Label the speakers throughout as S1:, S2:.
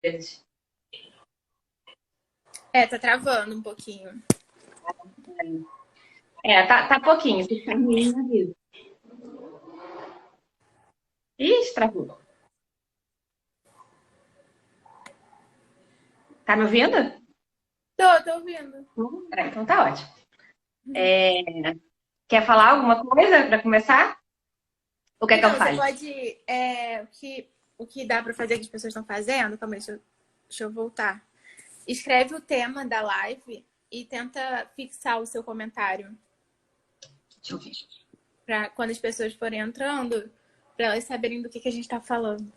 S1: vezes.
S2: Tá travando um pouquinho.
S1: Tá pouquinho. Se ficar ruim, me avisa. Ih, travou. Tá me ouvindo?
S2: Tô ouvindo.
S1: Então tá ótimo. Quer falar alguma coisa para começar? Ou quer que eu
S2: Então, você
S1: fale?
S2: pode. O que dá pra fazer que as pessoas estão fazendo? Calma aí, deixa eu voltar. Escreve o tema da live e tenta fixar o seu comentário.
S1: Deixa eu ver.
S2: Pra quando as pessoas forem entrando, pra elas saberem do que a gente tá falando.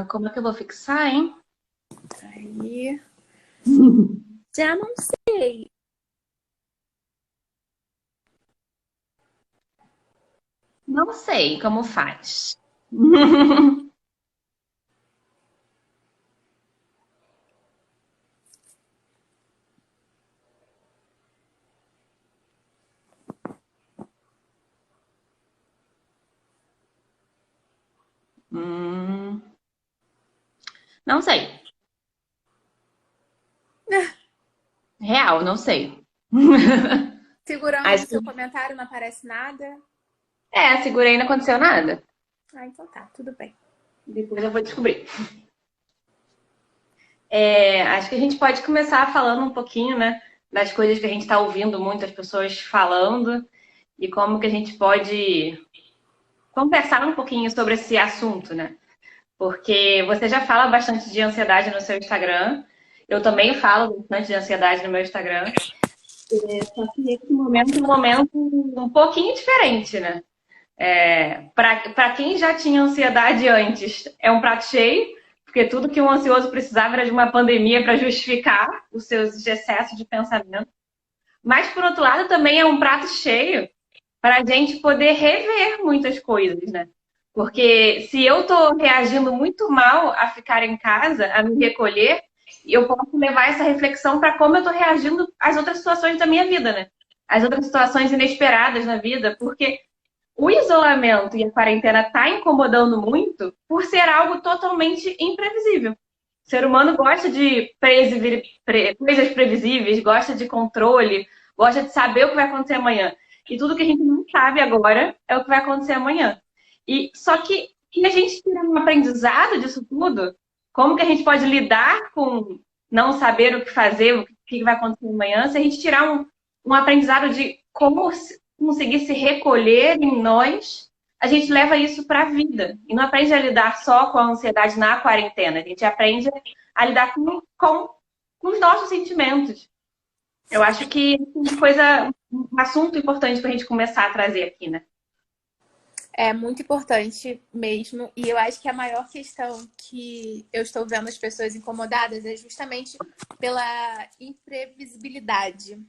S1: Como é que eu vou fixar, hein?
S2: Aí. Já não sei.
S1: Não sei como faz. Não sei. Real, não sei.
S2: Segurando no
S1: Acho que...
S2: seu comentário não aparece nada.
S1: segurei e não aconteceu nada.
S2: Então tá, tudo bem.
S1: Depois eu vou descobrir. Acho que a gente pode começar falando um pouquinho, né, das coisas que a gente está ouvindo muitas pessoas falando e como que a gente pode conversar um pouquinho sobre esse assunto, né? Porque você já fala bastante de ansiedade no seu Instagram, eu também falo bastante de ansiedade no meu Instagram, só que esse momento é um momento um pouquinho diferente, né? Para quem já tinha ansiedade antes, é um prato cheio, porque tudo que um ansioso precisava era de uma pandemia para justificar os seus excessos de pensamento. Mas, por outro lado, também é um prato cheio para a gente poder rever muitas coisas, né? Porque se eu estou reagindo muito mal a ficar em casa, a me recolher, eu posso levar essa reflexão para como eu estou reagindo às outras situações da minha vida, né? As outras situações inesperadas na vida, porque o isolamento e a quarentena tá incomodando muito por ser algo totalmente imprevisível. O ser humano gosta de coisas previsíveis, gosta de controle, gosta de saber o que vai acontecer amanhã. E tudo que a gente não sabe agora é o que vai acontecer amanhã. E só que a gente tira um aprendizado disso tudo, como que a gente pode lidar com não saber o que fazer, o que vai acontecer amanhã, se a gente tirar um aprendizado de como conseguir se recolher em nós, a gente leva isso para a vida. E não aprende a lidar só com a ansiedade na quarentena. A gente aprende a lidar com os nossos sentimentos. Eu acho que um assunto importante para a gente começar a trazer aqui, né?
S2: É muito importante mesmo. E eu acho que a maior questão que eu estou vendo as pessoas incomodadas é justamente pela imprevisibilidade.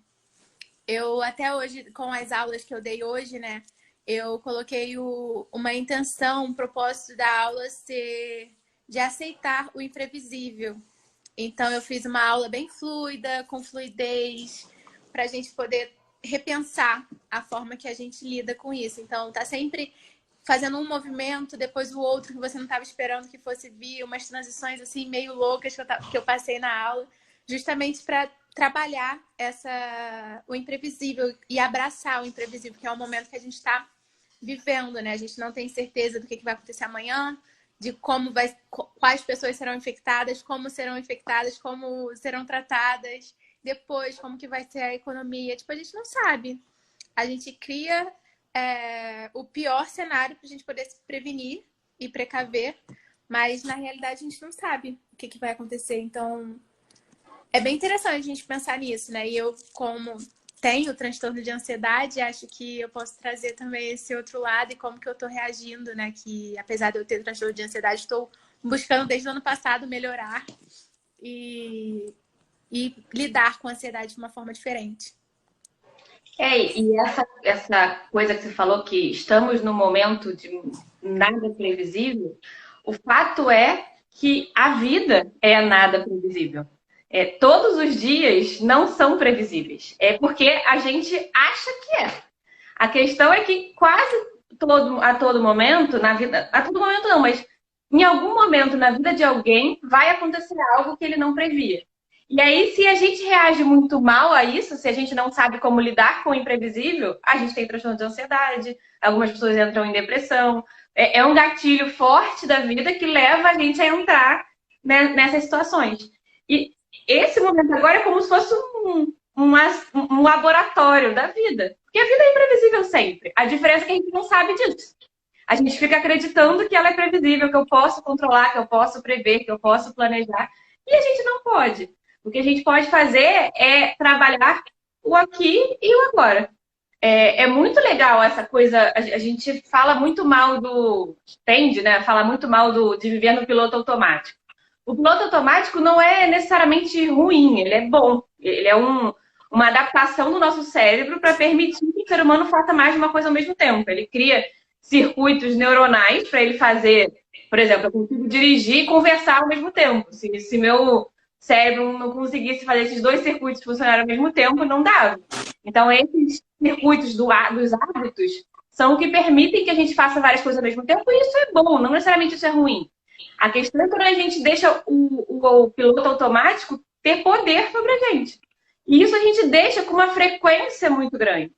S2: Eu até hoje, com as aulas que eu dei hoje, né? Eu coloquei uma intenção, um propósito da aula ser de aceitar o imprevisível. Então eu fiz uma aula bem fluida, com fluidez, para a gente poder repensar a forma que a gente lida com isso. Então tá sempre fazendo um movimento, depois o outro que você não estava esperando que fosse vir, umas transições assim meio loucas que eu passei na aula, justamente para trabalhar o imprevisível e abraçar o imprevisível, que é o momento que a gente está vivendo, né? A gente não tem certeza do que vai acontecer amanhã, de quais pessoas serão infectadas, como serão tratadas, depois como que vai ser a economia. Tipo, a gente não sabe. A gente cria o pior cenário para a gente poder se prevenir e precaver, mas na realidade a gente não sabe o que vai acontecer. Então, é bem interessante a gente pensar nisso, né? E eu, como tenho transtorno de ansiedade, acho que eu posso trazer também esse outro lado e como que eu tô reagindo, né? Que apesar de eu ter transtorno de ansiedade, estou buscando desde o ano passado melhorar e lidar com a ansiedade de uma forma diferente.
S1: E essa coisa que você falou, que estamos num momento de nada previsível, o fato é que a vida é nada previsível. Todos os dias não são previsíveis. É porque a gente acha que é. A questão é que quase a todo momento, na vida, a todo momento não, mas em algum momento na vida de alguém vai acontecer algo que ele não previa. E aí, se a gente reage muito mal a isso, se a gente não sabe como lidar com o imprevisível, a gente tem transtorno de ansiedade, algumas pessoas entram em depressão. É um gatilho forte da vida que leva a gente a entrar, né, nessas situações. E esse momento agora é como se fosse um laboratório da vida. Porque a vida é imprevisível sempre. A diferença é que a gente não sabe disso. A gente fica acreditando que ela é previsível, que eu posso controlar, que eu posso prever, que eu posso planejar. E a gente não pode. O que a gente pode fazer é trabalhar o aqui e o agora. É muito legal essa coisa. A gente fala muito mal tende, né? Fala muito mal de viver no piloto automático. O piloto automático não é necessariamente ruim, ele é bom. Ele é uma adaptação do nosso cérebro para permitir que o ser humano faça mais de uma coisa ao mesmo tempo. Ele cria circuitos neuronais para ele fazer, por exemplo, eu consigo dirigir e conversar ao mesmo tempo. Se meu cérebro não conseguisse fazer esses dois circuitos funcionarem ao mesmo tempo, não dava. Então, esses circuitos dos hábitos são o que permitem que a gente faça várias coisas ao mesmo tempo, e isso é bom, não necessariamente isso é ruim. A questão é quando a gente deixa o piloto automático ter poder sobre a gente. E isso a gente deixa com uma frequência muito grande.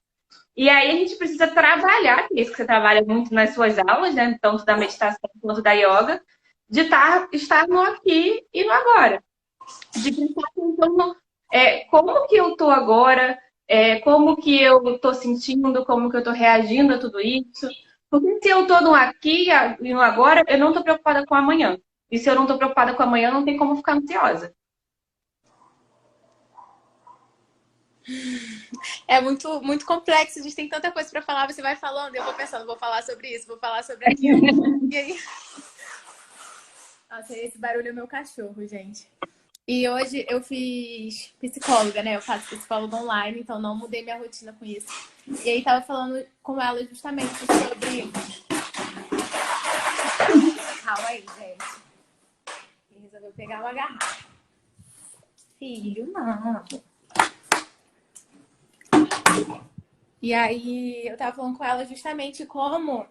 S1: E aí a gente precisa trabalhar, que é isso que você trabalha muito nas suas aulas, né? Tanto da meditação quanto da yoga, de estar no aqui e no agora. De prestar atenção no como que eu estou agora, como que eu estou sentindo, como que eu estou reagindo a tudo isso. Porque se eu estou no aqui e no agora, eu não estou preocupada com amanhã. E se eu não estou preocupada com amanhã, não tem como ficar ansiosa.
S2: É muito, muito complexo, a gente tem tanta coisa para falar, você vai falando, eu vou pensando, vou falar sobre isso, vou falar sobre aquilo. E aí... Nossa, esse barulho é meu cachorro, gente. E hoje eu fiz psicóloga, né? Eu faço psicóloga online, então não mudei minha rotina com isso. E aí tava falando com ela justamente sobre... Calma aí, gente. E resolveu pegar uma garrafa. Filho, não. E aí eu tava falando com ela justamente como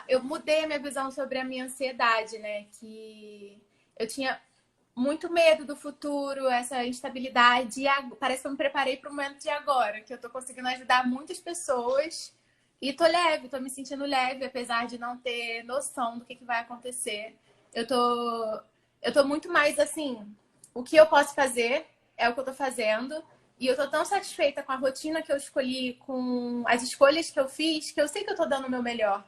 S2: eu mudei a minha visão sobre a minha ansiedade, né? Que eu tinha muito medo do futuro, essa instabilidade. E parece que eu me preparei para o momento de agora, que eu tô conseguindo ajudar muitas pessoas. E tô leve, tô me sentindo leve, apesar de não ter noção do que vai acontecer. Eu tô muito mais assim, o que eu posso fazer é o que eu tô fazendo. E eu tô tão satisfeita com a rotina que eu escolhi, com as escolhas que eu fiz, que eu sei que eu tô dando o meu melhor.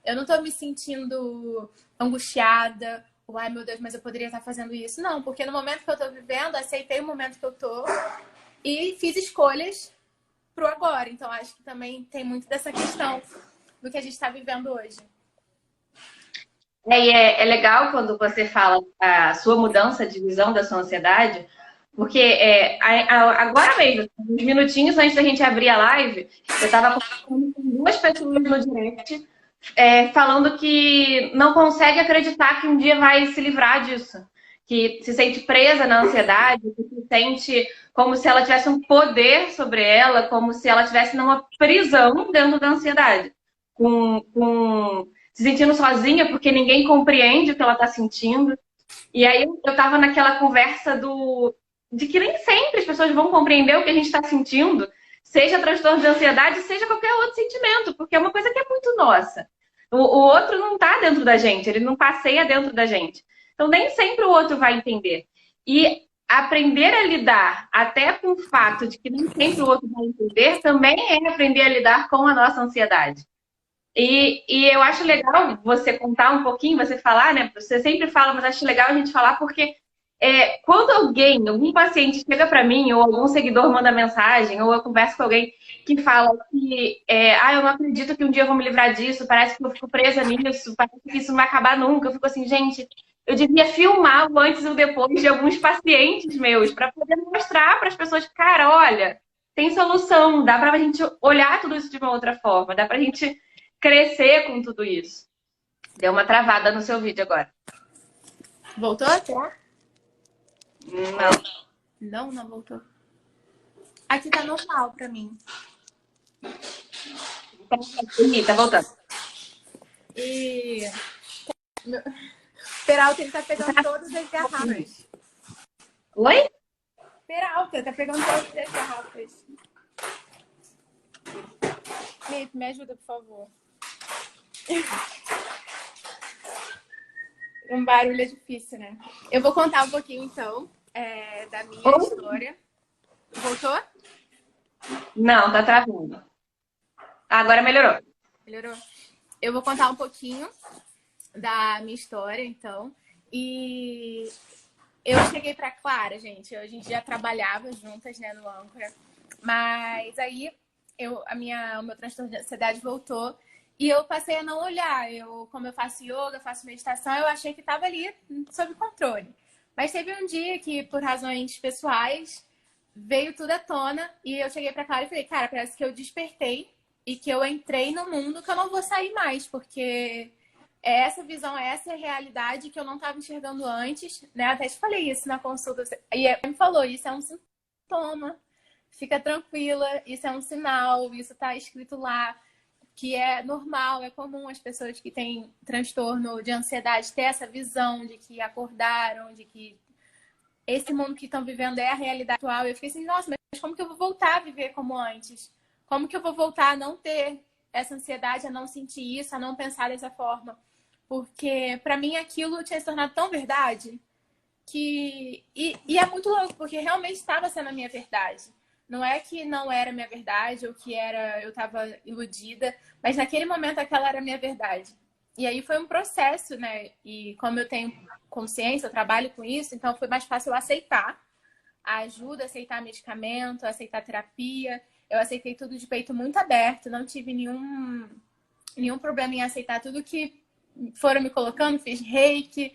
S2: Eu não tô me sentindo angustiada, ou ai meu Deus, mas eu poderia estar fazendo isso. Não, porque no momento que eu tô vivendo, aceitei o momento que eu tô e fiz escolhas pro agora. Então acho que também tem muito dessa questão do que a gente tá vivendo hoje.
S1: É legal quando você fala a sua mudança de visão da sua ansiedade, porque agora mesmo, uns minutinhos antes da gente abrir a live, eu estava conversando com duas pessoas no direct, falando que não consegue acreditar que um dia vai se livrar disso. Que se sente presa na ansiedade, que se sente como se ela tivesse um poder sobre ela, como se ela estivesse numa prisão dentro da ansiedade. Se sentindo sozinha porque ninguém compreende o que ela está sentindo. E aí eu estava naquela conversa de que nem sempre as pessoas vão compreender o que a gente está sentindo, seja transtorno de ansiedade, seja qualquer outro sentimento, porque é uma coisa que é muito nossa. O outro não está dentro da gente, ele não passeia dentro da gente. Então, nem sempre o outro vai entender. E aprender a lidar até com o fato de que nem sempre o outro vai entender, também é aprender a lidar com a nossa ansiedade. E eu acho legal você contar um pouquinho, você falar, né? Você sempre fala, mas acho legal a gente falar porque quando algum paciente chega para mim, ou algum seguidor manda mensagem, ou eu converso com alguém que fala que eu não acredito que um dia eu vou me livrar disso, parece que eu fico presa nisso, parece que isso não vai acabar nunca. Eu fico assim, gente, eu devia filmar o antes e o depois de alguns pacientes meus, para poder mostrar para as pessoas, cara, olha, tem solução, dá para a gente olhar tudo isso de uma outra forma, dá para a gente crescer com tudo isso. Deu uma travada no seu vídeo agora.
S2: Voltou?
S1: Não.
S2: Não, não voltou. Aqui tá normal pra mim.
S1: Tá voltando.
S2: E Peralta, ele tá pegando todas as garrafas.
S1: Oi?
S2: Peralta, tá pegando todas as garrafas. Felipe, me ajuda, por favor. Um barulho é difícil, né? Eu vou contar um pouquinho, então, da minha história. Voltou?
S1: Não, tá travando. Agora melhorou.
S2: Melhorou? Eu vou contar um pouquinho da minha história, então. E eu cheguei pra Clara, gente. A gente já trabalhava juntas, né, no Âncora. Mas aí o meu transtorno de ansiedade voltou e eu passei a não olhar. Como eu faço yoga, faço meditação, eu achei que estava ali sob controle. Mas teve um dia que, por razões pessoais, veio tudo à tona e eu cheguei pra Clara e falei, cara, parece que eu despertei e que eu entrei no mundo que eu não vou sair mais, porque é essa visão, é essa realidade que eu não estava enxergando antes, né? Até te falei isso na consulta. E ela me falou, isso é um sintoma. Fica tranquila, isso é um sinal, isso está escrito lá, que é normal, é comum as pessoas que têm transtorno de ansiedade ter essa visão de que acordaram, de que esse mundo que estão vivendo é a realidade atual. E eu fiquei assim, nossa, mas como que eu vou voltar a viver como antes? Como que eu vou voltar a não ter essa ansiedade, a não sentir isso, a não pensar dessa forma? Porque para mim aquilo tinha se tornado tão verdade que... E é muito louco, porque realmente estava sendo a minha verdade. Não é que não era minha verdade ou que eu estava iludida, mas naquele momento aquela era a minha verdade. E aí foi um processo, né? E como eu tenho consciência, eu trabalho com isso, então foi mais fácil eu aceitar a ajuda, aceitar medicamento, aceitar terapia. Eu aceitei tudo de peito muito aberto, não tive nenhum problema em aceitar tudo que foram me colocando. Fiz reiki,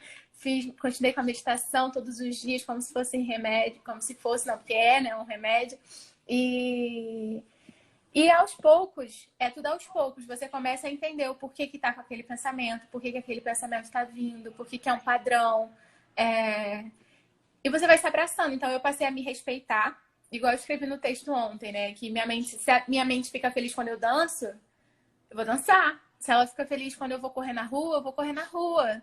S2: continuei com a meditação todos os dias, como se fosse remédio, como se fosse, não, porque é, né, um remédio. E aos poucos, é tudo aos poucos, você começa a entender o porquê que tá com aquele pensamento, por que aquele pensamento está vindo, por que é um padrão. E você vai se abraçando. Então eu passei a me respeitar, igual eu escrevi no texto ontem, né? Que se a minha mente fica feliz quando eu danço, eu vou dançar. Se ela fica feliz quando eu vou correr na rua, eu vou correr na rua.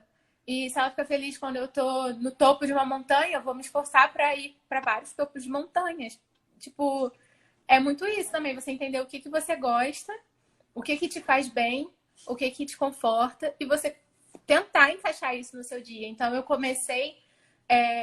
S2: E se ela fica feliz quando eu tô no topo de uma montanha, eu vou me esforçar para ir para vários topos de montanhas. Tipo, é muito isso também, você entender o que você gosta, o que te faz bem, o que te conforta e você tentar encaixar isso no seu dia. Então eu comecei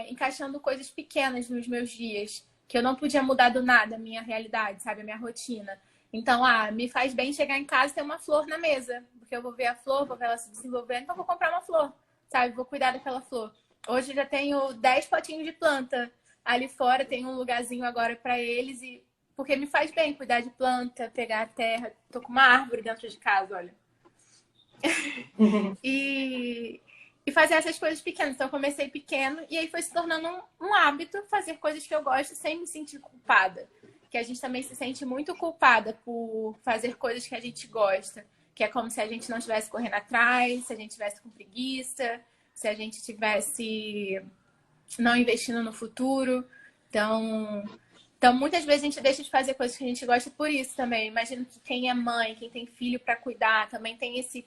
S2: encaixando coisas pequenas nos meus dias, que eu não podia mudar do nada a minha realidade, sabe? A minha rotina. Então, me faz bem chegar em casa e ter uma flor na mesa, porque eu vou ver a flor, vou ver ela se desenvolvendo, então eu vou comprar uma flor, sabe? Vou cuidar daquela flor. Hoje eu já tenho 10 potinhos de planta ali fora, tem um lugarzinho agora para eles, e porque me faz bem cuidar de planta, pegar a terra. Tô com uma árvore dentro de casa, olha. E fazer essas coisas pequenas. Então, eu comecei pequeno e aí foi se tornando um hábito fazer coisas que eu gosto sem me sentir culpada. Que a gente também se sente muito culpada por fazer coisas que a gente gosta. Que é como se a gente não estivesse correndo atrás, se a gente estivesse com preguiça, se a gente estivesse não investindo no futuro. Então, muitas vezes a gente deixa de fazer coisas que a gente gosta por isso também. Imagino que quem é mãe, quem tem filho para cuidar, também tem esse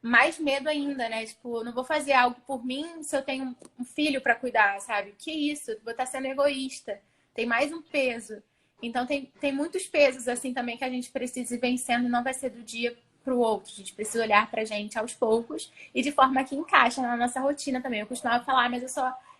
S2: mais medo ainda, né? Tipo, eu não vou fazer algo por mim se eu tenho um filho para cuidar, sabe? Que isso? Vou estar sendo egoísta. Tem mais um peso. Então, tem muitos pesos, assim, também que a gente precisa ir vencendo e não vai ser do dia para o outro. A gente precisa olhar pra gente aos poucos e de forma que encaixa na nossa rotina também. Eu costumava falar, mas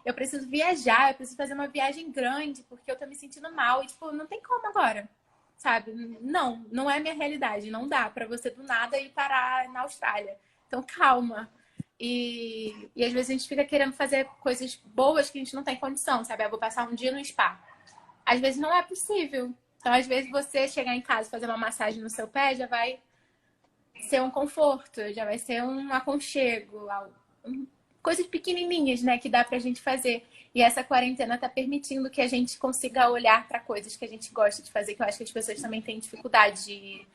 S2: eu preciso viajar, eu preciso fazer uma viagem grande porque eu tô me sentindo mal. E, tipo, não tem como agora, sabe? Não é minha realidade. Não dá pra você do nada ir parar na Austrália. Então, calma. E às vezes a gente fica querendo fazer coisas boas que a gente não tem condição, sabe? Eu vou passar um dia no spa. Às vezes não é possível. Então, às vezes você chegar em casa e fazer uma massagem no seu pé já vai ser um conforto, já vai ser um aconchego, coisas pequenininhas, né, que dá pra gente fazer. E essa quarentena tá permitindo que a gente consiga olhar para coisas que a gente gosta de fazer, que eu acho que as pessoas também têm dificuldade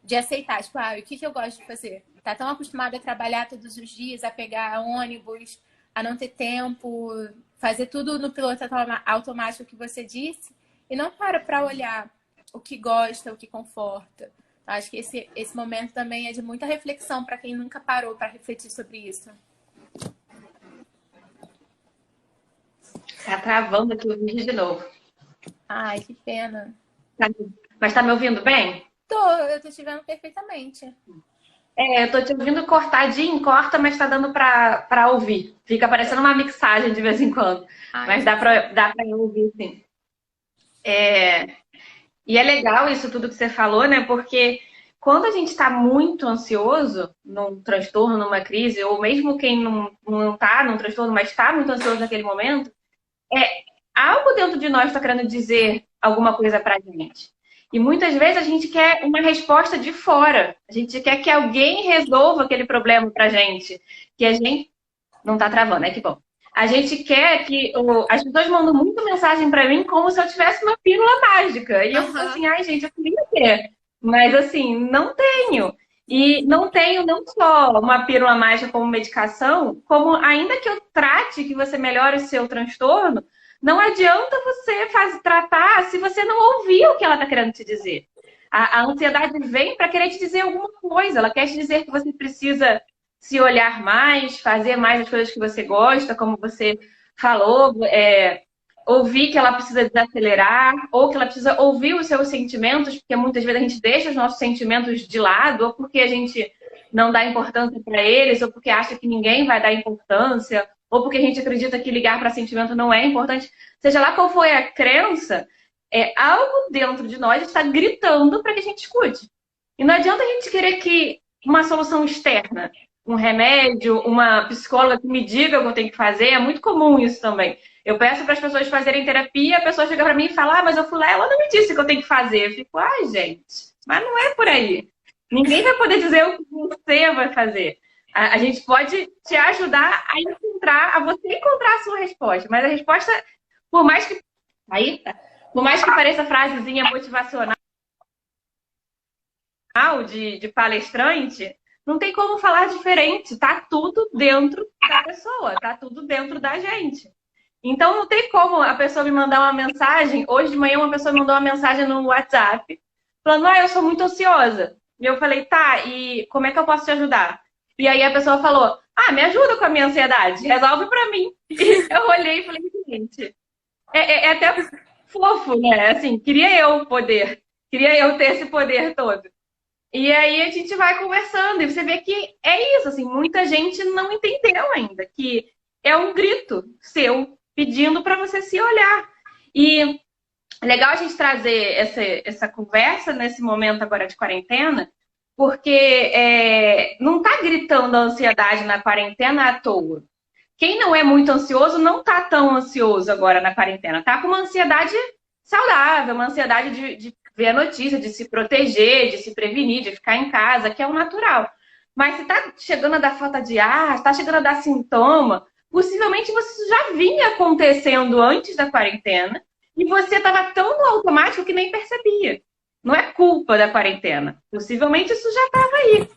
S2: de aceitar. Tipo, o que eu gosto de fazer? Tá tão acostumada a trabalhar todos os dias, a pegar ônibus, a não ter tempo, fazer tudo no piloto automático que você disse e não para olhar o que gosta, o que conforta. Acho que esse momento também é de muita reflexão para quem nunca parou para refletir sobre isso.
S1: Tá travando aqui o vídeo de novo.
S2: Ai, que pena.
S1: Mas tá me ouvindo bem?
S2: Eu tô te vendo perfeitamente.
S1: Eu tô te ouvindo cortadinho, corta, mas tá dando pra ouvir. Fica parecendo uma mixagem de vez em quando.
S2: Ai,
S1: Mas dá pra ouvir, sim. E é legal isso tudo que você falou, né? Porque quando a gente está muito ansioso num transtorno, numa crise, ou mesmo quem não tá num transtorno, mas está muito ansioso naquele momento, algo dentro de nós está querendo dizer alguma coisa pra gente. E muitas vezes a gente quer uma resposta de fora. A gente quer que alguém resolva aquele problema pra gente. Que a gente. Não tá travando, é que bom. A gente quer que. As pessoas mandam muita mensagem pra mim como se eu tivesse uma pílula mágica. E eu fico assim, ai, gente, eu queria ter. Mas assim, não tenho. E não tenho não só uma pílula mágica como medicação, como ainda que eu trate que você melhore o seu transtorno, não adianta você tratar se você não ouvir o que ela está querendo te dizer. A ansiedade vem para querer te dizer alguma coisa. Ela quer te dizer que você precisa se olhar mais, fazer mais as coisas que você gosta, como você falou, ouvir que ela precisa desacelerar, ou que ela precisa ouvir os seus sentimentos, porque muitas vezes a gente deixa os nossos sentimentos de lado, ou porque a gente não dá importância para eles, ou porque acha que ninguém vai dar importância, ou porque a gente acredita que ligar para sentimento não é importante. Seja lá qual for a crença, algo dentro de nós está gritando para que a gente escute. E não adianta a gente querer que uma solução externa, um remédio, uma psicóloga que me diga o que eu tenho que fazer, é muito comum isso também. Eu peço para as pessoas fazerem terapia, a pessoa chega para mim e fala, mas eu fui lá, ela não me disse o que eu tenho que fazer. Eu fico, ai, gente, mas não é por aí. Ninguém vai poder dizer o que você vai fazer. A gente pode te ajudar a você encontrar a sua resposta, mas a resposta, por mais que por mais que pareça frasezinha motivacional de palestrante, não tem como falar diferente. Tá tudo dentro da pessoa, tá tudo dentro da gente. Então não tem como a pessoa me mandar uma mensagem. Hoje de manhã uma pessoa me mandou uma mensagem no WhatsApp falando, eu sou muito ansiosa. E eu falei, tá, e como é que eu posso te ajudar? E aí a pessoa falou, me ajuda com a minha ansiedade, resolve pra mim. E eu olhei e falei, gente, é até fofo, né? Assim, queria eu ter esse poder todo. E aí a gente vai conversando e você vê que é isso, assim, muita gente não entendeu ainda, que é um grito seu pedindo para você se olhar. E é legal a gente trazer essa conversa nesse momento agora de quarentena, porque não está gritando a ansiedade na quarentena à toa. Quem não é muito ansioso não está tão ansioso agora na quarentena. Está com uma ansiedade saudável, uma ansiedade de ver a notícia, de se proteger, de se prevenir, de ficar em casa, que é o natural. Mas se está chegando a dar falta de ar, está chegando a dar sintoma, possivelmente você já vinha acontecendo antes da quarentena e você estava tão no automático que nem percebia. Não é culpa da quarentena. Possivelmente isso já estava aí.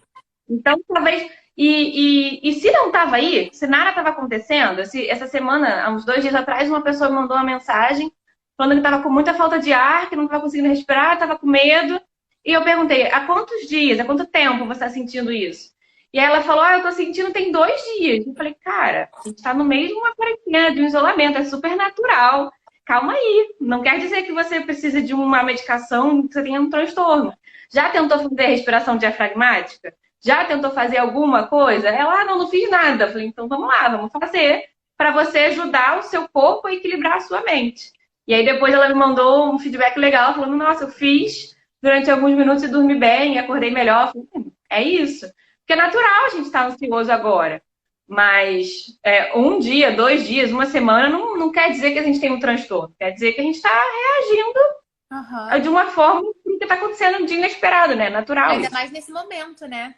S1: Então, talvez. E se não estava aí, se nada estava acontecendo, essa semana, há uns 2 dias atrás, uma pessoa me mandou uma mensagem falando que estava com muita falta de ar, que não estava conseguindo respirar, estava com medo. E eu perguntei, há quantos dias, há quanto tempo você está sentindo isso? E aí ela falou, eu estou sentindo tem 2 dias. Eu falei, cara, a gente está no meio de uma quarentena, de um isolamento, é super natural. Calma aí, não quer dizer que você precisa de uma medicação, que você tenha um transtorno. Já tentou fazer respiração diafragmática? Já tentou fazer alguma coisa? Ela, não fiz nada. Eu falei, então vamos lá, vamos fazer para você ajudar o seu corpo a equilibrar a sua mente. E aí depois ela me mandou um feedback legal, falando, nossa, eu fiz durante alguns minutos e dormi bem, acordei melhor. Eu falei, é isso. Porque é natural a gente estar ansioso agora. Mas um dia, 2 dias, uma semana não quer dizer que a gente tem um transtorno. Quer dizer que a gente está reagindo de uma forma que está acontecendo de inesperado, né? Natural.
S2: Ainda mais nesse momento, né?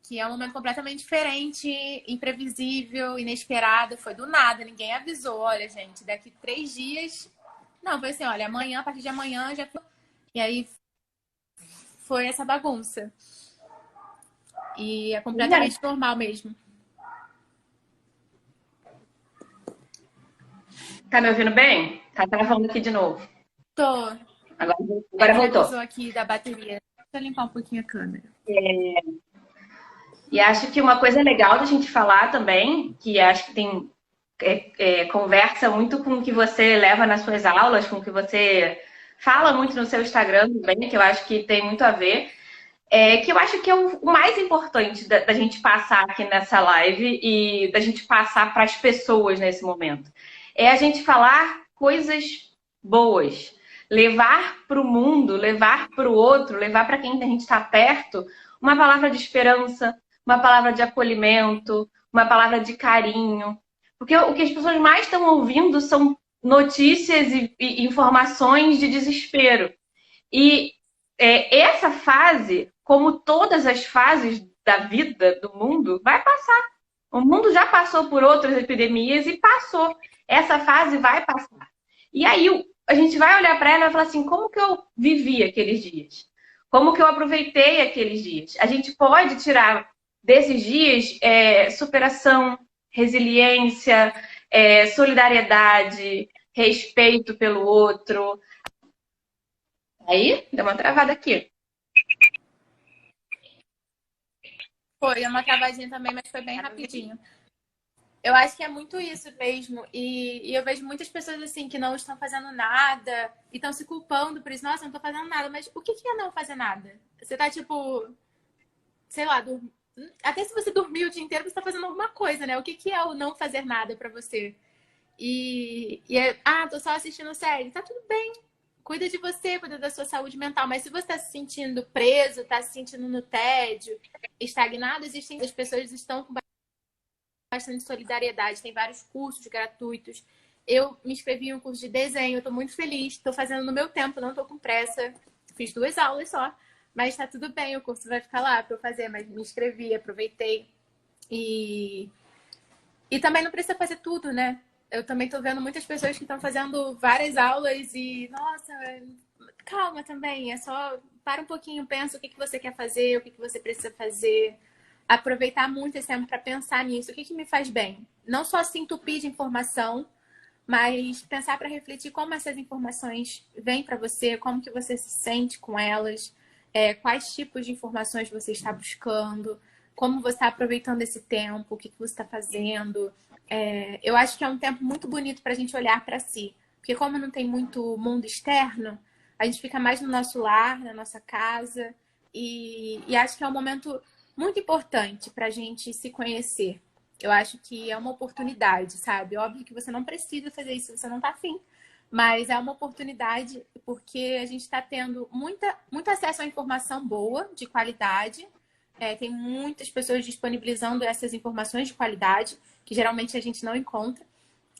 S2: Que é um momento completamente diferente, imprevisível, inesperado. Foi do nada, ninguém avisou. Olha, gente, daqui 3 dias... Não, foi assim, olha, amanhã, a partir de amanhã já... E aí foi essa bagunça. E é completamente normal mesmo.
S1: Tá me ouvindo bem? Tá travando aqui de novo.
S2: Tô.
S1: Agora,
S2: É
S1: agora
S2: que
S1: voltou.
S2: avisou aqui da bateria. Deixa eu limpar um pouquinho a câmera.
S1: E acho que uma coisa legal da gente falar também, que acho que tem conversa muito com o que você leva nas suas aulas, com o que você fala muito no seu Instagram também, que eu acho que tem muito a ver, que eu acho que é o mais importante da gente passar aqui nessa live e da gente passar para as pessoas nesse momento. É a gente falar coisas boas, levar para o mundo, levar para o outro, levar para quem a gente está perto, uma palavra de esperança, uma palavra de acolhimento, uma palavra de carinho. Porque o que as pessoas mais estão ouvindo são notícias e informações de desespero. E essa fase, como todas as fases da vida do mundo, vai passar. O mundo já passou por outras epidemias e passou. Essa fase vai passar. E aí a gente vai olhar para ela e vai falar assim: como que eu vivi aqueles dias? Como que eu aproveitei aqueles dias? A gente pode tirar desses dias superação, resiliência, solidariedade, respeito pelo outro. Aí, deu uma travada aqui.
S2: Foi uma travadinha também, mas foi bem rapidinho. Eu acho que é muito isso mesmo. E eu vejo muitas pessoas assim que não estão fazendo nada e estão se culpando por isso. Nossa, não tô fazendo nada. Mas o que é não fazer nada? Você tá tipo, sei lá, até se você dormiu o dia inteiro, você tá fazendo alguma coisa, né? O que é o não fazer nada pra você? Tô só assistindo série. Tá tudo bem. Cuida de você, cuida da sua saúde mental. Mas se você tá se sentindo preso, tá se sentindo no tédio, estagnado, as pessoas estão com bastante solidariedade. Tem vários cursos gratuitos. Eu me inscrevi em um curso de desenho, eu tô muito feliz. Tô fazendo no meu tempo, não tô com pressa. Fiz 2 aulas só. Mas tá tudo bem, o curso vai ficar lá pra eu fazer. Mas me inscrevi, aproveitei. E também não precisa fazer tudo, né? Eu também tô vendo muitas pessoas que estão fazendo várias aulas e, nossa, calma também. É só para um pouquinho, pensa o que você quer fazer, o que você precisa fazer. Aproveitar muito esse tempo para pensar nisso. O que me faz bem? Não só se entupir de informação, mas pensar para refletir como essas informações vêm para você, como que você se sente com elas, quais tipos de informações você está buscando, como você está aproveitando esse tempo, o que você está fazendo. Eu acho que é um tempo muito bonito para a gente olhar para si, porque como não tem muito mundo externo, a gente fica mais no nosso lar, na nossa casa, e acho que é um momento muito importante para a gente se conhecer. Eu acho que é uma oportunidade, sabe? Óbvio que você não precisa fazer isso se você não tá afim, mas é uma oportunidade porque a gente está tendo muito acesso à informação boa, de qualidade. Tem muitas pessoas disponibilizando essas informações de qualidade, que geralmente a gente não encontra.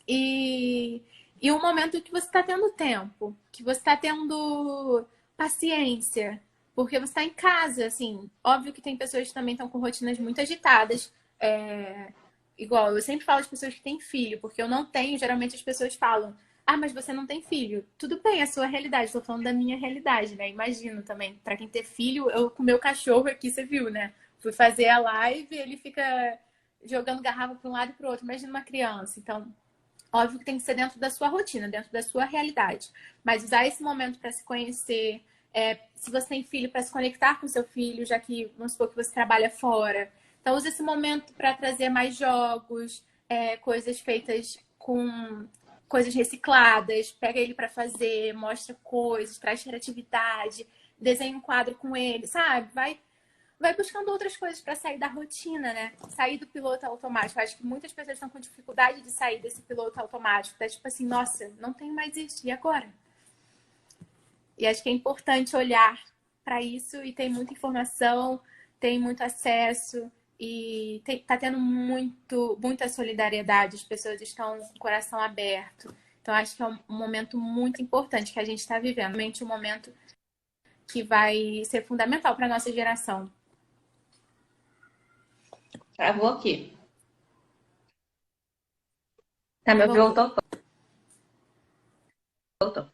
S2: E um momento que você está tendo tempo, que você está tendo paciência, porque você está em casa, assim. Óbvio que tem pessoas que também estão com rotinas muito agitadas. Igual, eu sempre falo de pessoas que têm filho, porque eu não tenho, geralmente as pessoas falam, ah, mas você não tem filho. Tudo bem, é a sua realidade, estou falando da minha realidade, né? Imagino também, para quem ter filho, eu com meu cachorro aqui, você viu, né? Fui fazer a live, ele fica jogando garrafa para um lado e para o outro. Imagina uma criança. Então, óbvio que tem que ser dentro da sua rotina, dentro da sua realidade. Mas usar esse momento para se conhecer, se você tem filho, para se conectar com seu filho, já que, vamos supor que você trabalha fora. Então, use esse momento para trazer mais jogos, coisas feitas com coisas recicladas. Pega ele para fazer, mostra coisas, traz criatividade, desenha um quadro com ele, sabe? Vai buscando outras coisas para sair da rotina, né? Sair do piloto automático. Eu acho que muitas pessoas estão com dificuldade de sair desse piloto automático. Tá tipo assim, nossa, não tem mais isso, e agora? E acho que é importante olhar para isso e tem muita informação, tem muito acesso e tá tendo muita solidariedade. As pessoas estão com o coração aberto. Então, acho que é um momento muito importante que a gente está vivendo. Realmente um momento que vai ser fundamental para a nossa geração.
S1: Travou aqui. Tá, meu voltou. Voltou.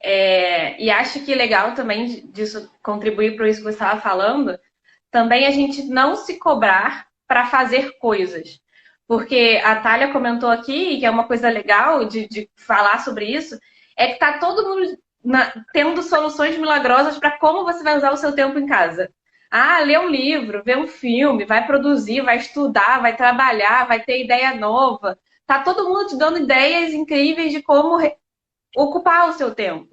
S1: E acho que legal também disso contribuir para isso que você estava falando, também a gente não se cobrar para fazer coisas. porque a Thalia comentou aqui, que é uma coisa legal de falar sobre isso, é que tá todo mundo tendo soluções milagrosas para como você vai usar o seu tempo em casa. Ah, lê um livro, vê um filme, vai produzir, vai estudar, vai trabalhar, vai ter ideia nova. Tá todo mundo te dando ideias incríveis de como ocupar o seu tempo.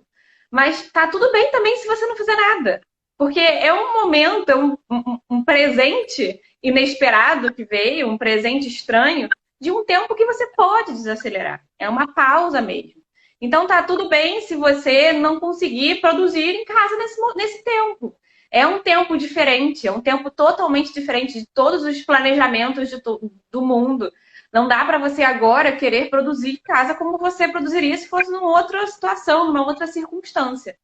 S1: Mas tá tudo bem também se você não fizer nada. Porque é um momento, é um presente inesperado que veio, um presente estranho, de um tempo que você pode desacelerar. É uma pausa mesmo. Então tá tudo bem se você não conseguir produzir em casa nesse tempo. É um tempo diferente, é um tempo totalmente diferente de todos os planejamentos do mundo. Não dá para você agora querer produzir em casa como você produziria se fosse numa outra situação, numa outra circunstância.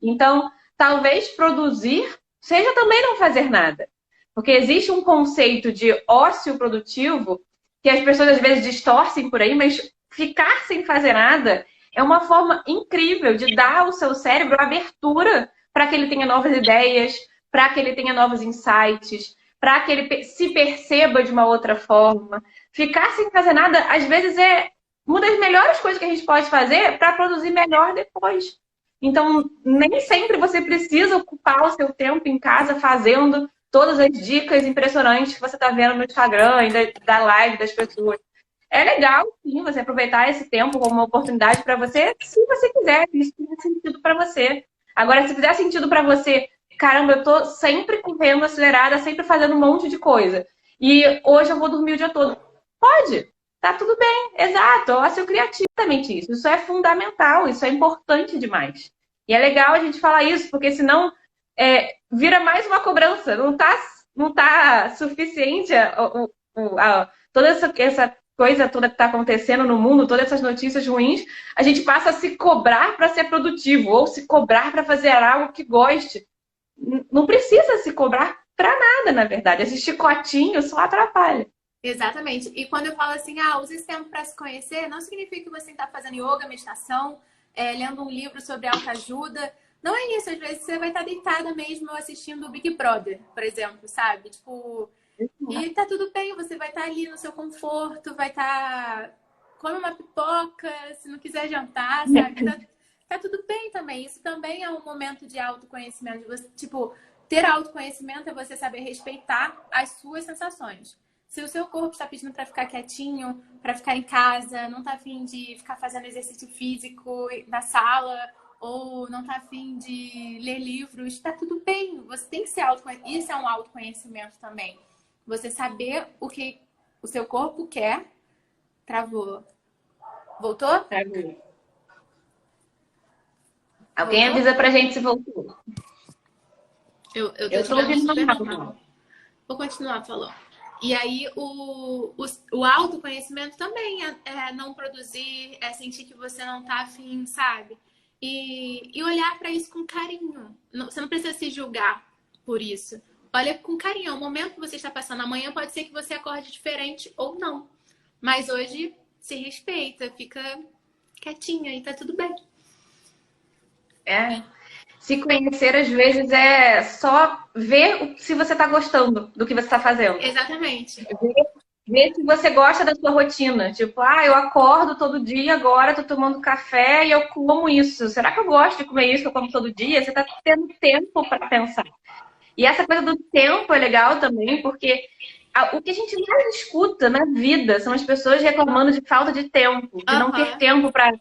S1: Então, talvez produzir seja também não fazer nada. Porque existe um conceito de ócio produtivo que as pessoas às vezes distorcem por aí, mas ficar sem fazer nada é uma forma incrível de dar ao seu cérebro abertura para que ele tenha novas ideias, para que ele tenha novos insights, para que ele se perceba de uma outra forma. Ficar sem fazer nada, às vezes, é uma das melhores coisas que a gente pode fazer para produzir melhor depois. Então, nem sempre você precisa ocupar o seu tempo em casa fazendo todas as dicas impressionantes que você está vendo no Instagram e da live das pessoas. É legal, sim, você aproveitar esse tempo como uma oportunidade para você, se você quiser, se isso fizer sentido para você. Agora, se fizer sentido para você, caramba, eu tô sempre correndo acelerada, sempre fazendo um monte de coisa. E hoje eu vou dormir o dia todo. Pode, tá tudo bem, exato. Ócio criativo é exatamente isso. Isso é fundamental, isso é importante demais. E é legal a gente falar isso, porque senão vira mais uma cobrança. Não tá suficiente toda essa coisa toda que está acontecendo no mundo, todas essas notícias ruins, a gente passa a se cobrar para ser produtivo, ou se cobrar para fazer algo que goste. Não precisa se cobrar para nada, na verdade. Esse chicotinho só atrapalha.
S2: Exatamente. E quando eu falo assim, use esse tempo para se conhecer, não significa que você está fazendo yoga, meditação, lendo um livro sobre autoajuda. Não é isso. Às vezes você vai estar deitada mesmo assistindo o Big Brother, por exemplo, sabe? Tipo, e tá tudo bem, você vai estar ali no seu conforto, vai estar... Come uma pipoca, se não quiser jantar, sabe? Tá tudo bem também. Isso também é um momento de autoconhecimento. Você, tipo, ter autoconhecimento é você saber respeitar as suas sensações. Se o seu corpo está pedindo para ficar quietinho, para ficar em casa, não tá afim de ficar fazendo exercício físico na sala, ou não tá afim de ler livros, tá tudo bem. Você tem que ser autoconhecido. Isso é um autoconhecimento também. Você saber o que o seu corpo quer. Travou. Voltou?
S1: Travou. Alguém avisa pra gente se voltou.
S2: Eu tô ouvindo super normal. Vou continuar falando. E aí, o autoconhecimento também é não produzir, é sentir que você não tá afim, sabe? E olhar para isso com carinho. Você não precisa se julgar por isso. Olha com carinho. O momento que você está passando amanhã pode ser que você acorde diferente ou não. Mas hoje, se respeita, fica quietinha e tá tudo bem.
S1: Se conhecer, às vezes, é só ver se você está gostando do que você está fazendo.
S2: Exatamente.
S1: Ver se você gosta da sua rotina. Tipo, eu acordo todo dia, agora tô tomando café e eu como isso. Será que eu gosto de comer isso que eu como todo dia? Você está tendo tempo para pensar. E essa coisa do tempo é legal também, porque o que a gente mais escuta na vida são as pessoas reclamando de falta de tempo, de não ter tempo para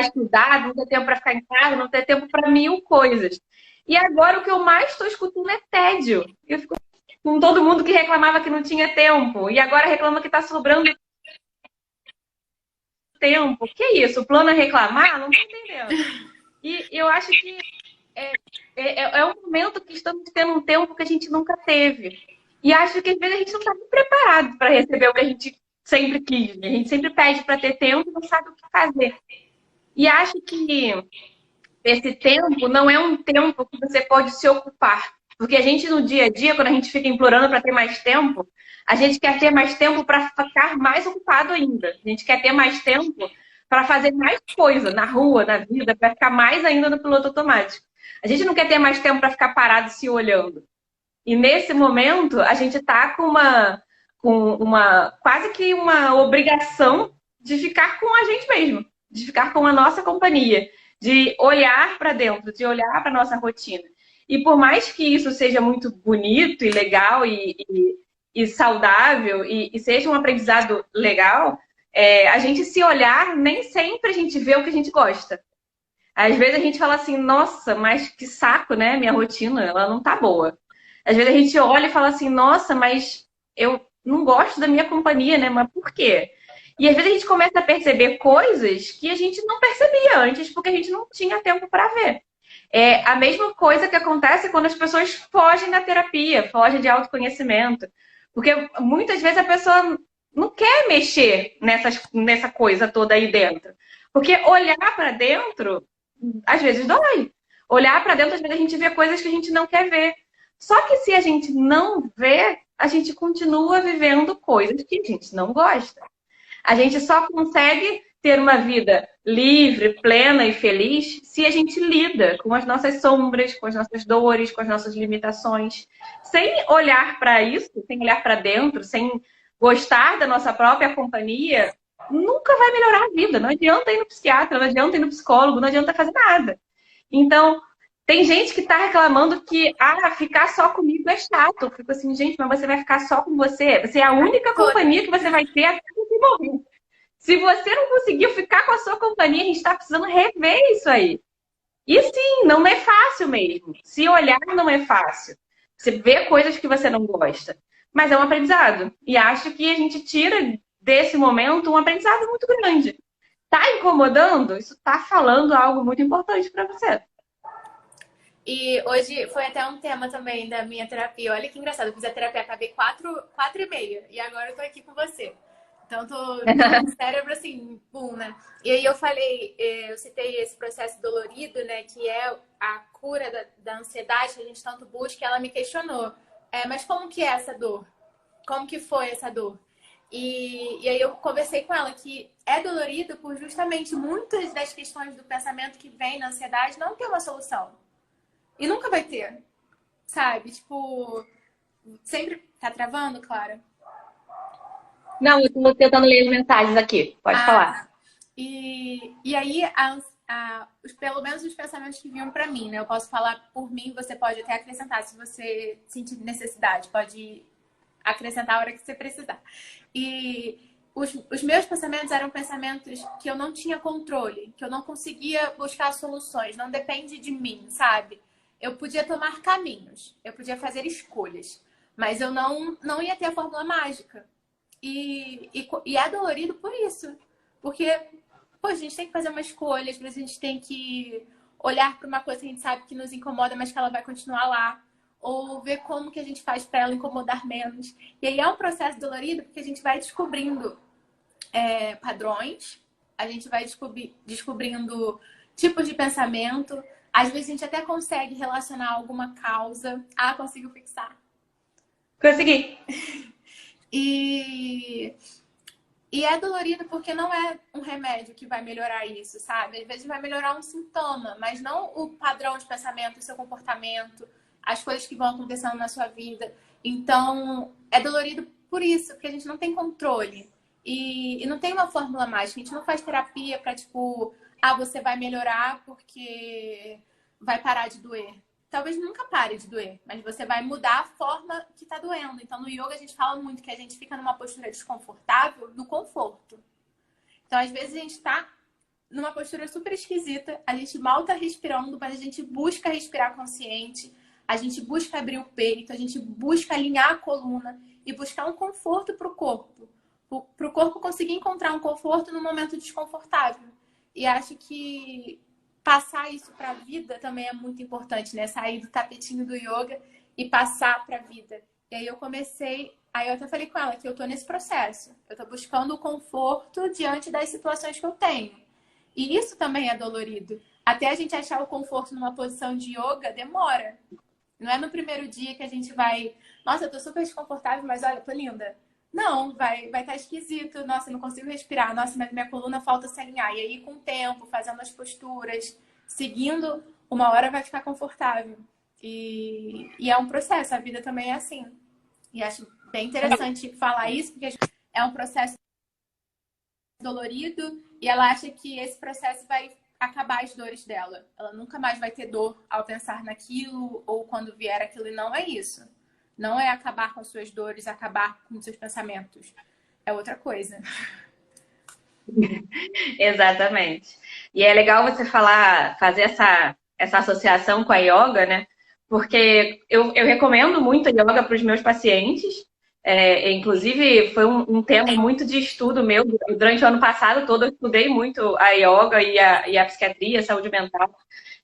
S1: estudar, não ter tempo para ficar em casa, não ter tempo para 1000 coisas. E agora o que eu mais estou escutando é tédio. Eu fico com todo mundo que reclamava que não tinha tempo e agora reclama que está sobrando tempo. Que isso? O plano é reclamar? Não estou entendendo. E eu acho que é um momento que estamos tendo um tempo que a gente nunca teve. E acho que às vezes a gente não está preparado para receber o que a gente sempre quis. A gente sempre pede para ter tempo e não sabe o que fazer. E acho que esse tempo não é um tempo que você pode se ocupar. Porque a gente, no dia a dia, quando a gente fica implorando para ter mais tempo, a gente quer ter mais tempo para ficar mais ocupado ainda. A gente quer ter mais tempo para fazer mais coisa na rua, na vida, para ficar mais ainda no piloto automático. A gente não quer ter mais tempo para ficar parado se olhando. E nesse momento, a gente está com com quase que uma obrigação de ficar com a gente mesmo, de ficar com a nossa companhia, de olhar para dentro, de olhar para a nossa rotina. E por mais que isso seja muito bonito e legal e saudável e seja um aprendizado legal, a gente se olhar, nem sempre a gente vê o que a gente gosta. Às vezes a gente fala assim, nossa, mas que saco, né? Minha rotina, ela não tá boa. Às vezes a gente olha e fala assim, nossa, mas eu não gosto da minha companhia, né? Mas por quê? E às vezes a gente começa a perceber coisas que a gente não percebia antes, porque a gente não tinha tempo para ver. É a mesma coisa que acontece quando as pessoas fogem da terapia, fogem de autoconhecimento. Porque muitas vezes a pessoa não quer mexer nessa coisa toda aí dentro. Porque olhar para dentro, às vezes dói. Olhar para dentro, às vezes a gente vê coisas que a gente não quer ver. Só que se a gente não vê, a gente continua vivendo coisas que a gente não gosta. A gente só consegue ter uma vida livre, plena e feliz se a gente lida com as nossas sombras, com as nossas dores, com as nossas limitações. Sem olhar para isso, sem olhar para dentro, sem gostar da nossa própria companhia, nunca vai melhorar a vida. Não adianta ir no psiquiatra, não adianta ir no psicólogo, não adianta fazer nada. Então, tem gente que está reclamando que ficar só comigo é chato. Eu fico assim, gente, mas você vai ficar só com você? Você é a única companhia que você vai ter até você morrer. Se você não conseguiu ficar com a sua companhia, a gente está precisando rever isso aí. E sim, não é fácil mesmo. Se olhar não é fácil. Você vê coisas que você não gosta. Mas é um aprendizado. E acho que a gente tira desse momento um aprendizado muito grande. Tá incomodando? Isso tá falando algo muito importante para você.
S2: E hoje foi até um tema também da minha terapia. Olha que engraçado, eu fiz a terapia, acabei 4h30 e agora eu tô aqui com você. Então tô com o cérebro assim, bum, né? E aí eu falei, eu citei esse processo dolorido, né? Que é a cura da ansiedade que a gente tanto busca. E ela me questionou, mas como que é essa dor? Como que foi essa dor? E aí eu conversei com ela que é dolorido por justamente muitas das questões do pensamento que vem na ansiedade não ter uma solução. E nunca vai ter, sabe? Tipo, sempre tá travando, Clara?
S1: Não, eu tô tentando ler as mensagens aqui. Pode falar.
S2: E aí, pelo menos os pensamentos que vinham pra mim, né? Eu posso falar por mim, você pode até acrescentar se você sentir necessidade. Pode acrescentar a hora que você precisar. E os meus pensamentos eram pensamentos que eu não tinha controle, que eu não conseguia buscar soluções, não depende de mim, sabe? Eu podia tomar caminhos, eu podia fazer escolhas, mas eu não ia ter a fórmula mágica. E é dolorido por isso. Porque, pô, a gente tem que fazer uma escolha, às vezes a gente tem que olhar para uma coisa que a gente sabe que nos incomoda, mas que ela vai continuar lá. Ou ver como que a gente faz para ela incomodar menos. E aí é um processo dolorido porque a gente vai descobrindo padrões, a gente vai descobrindo tipos de pensamento. Às vezes a gente até consegue relacionar alguma causa. Conseguiu fixar.
S1: Consegui.
S2: E é dolorido porque não é um remédio que vai melhorar isso, sabe? Às vezes vai melhorar um sintoma, mas não o padrão de pensamento, o seu comportamento, as coisas que vão acontecendo na sua vida. Então, é dolorido por isso, porque a gente não tem controle. E não tem uma fórmula mágica. A gente não faz terapia pra, tipo, você vai melhorar porque vai parar de doer. Talvez nunca pare de doer, mas você vai mudar a forma que tá doendo. Então, no yoga, a gente fala muito que a gente fica numa postura desconfortável no conforto. Então, às vezes, a gente tá numa postura super esquisita, a gente mal tá respirando, mas a gente busca respirar consciente, a gente busca abrir o peito, a gente busca alinhar a coluna e buscar um conforto pro corpo. Pro corpo conseguir encontrar um conforto no momento desconfortável. E acho que passar isso para a vida também é muito importante, né? Sair do tapetinho do yoga e passar para a vida. E aí eu até falei com ela que eu tô nesse processo. Eu tô buscando o conforto diante das situações que eu tenho. E isso também é dolorido. Até a gente achar o conforto numa posição de yoga, demora. Não é no primeiro dia que a gente vai... Nossa, eu tô super desconfortável, mas olha, tô linda. Não, vai estar esquisito. Nossa, eu não consigo respirar. Nossa, mas minha coluna falta se alinhar. E aí, com o tempo, fazendo as posturas, seguindo, uma hora vai ficar confortável. E é um processo. A vida também é assim. E acho bem interessante falar isso, porque é um processo dolorido e ela acha que esse processo vai acabar as dores dela. Ela nunca mais vai ter dor ao pensar naquilo ou quando vier aquilo. E não é isso. Não é acabar com as suas dores, acabar com os seus pensamentos. É outra coisa.
S1: Exatamente. E é legal você falar, fazer essa associação com a yoga, né? Porque eu recomendo muito a yoga para os meus pacientes. Inclusive, foi um tema muito de estudo meu. Durante o ano passado todo, eu estudei muito a yoga e a psiquiatria, a saúde mental.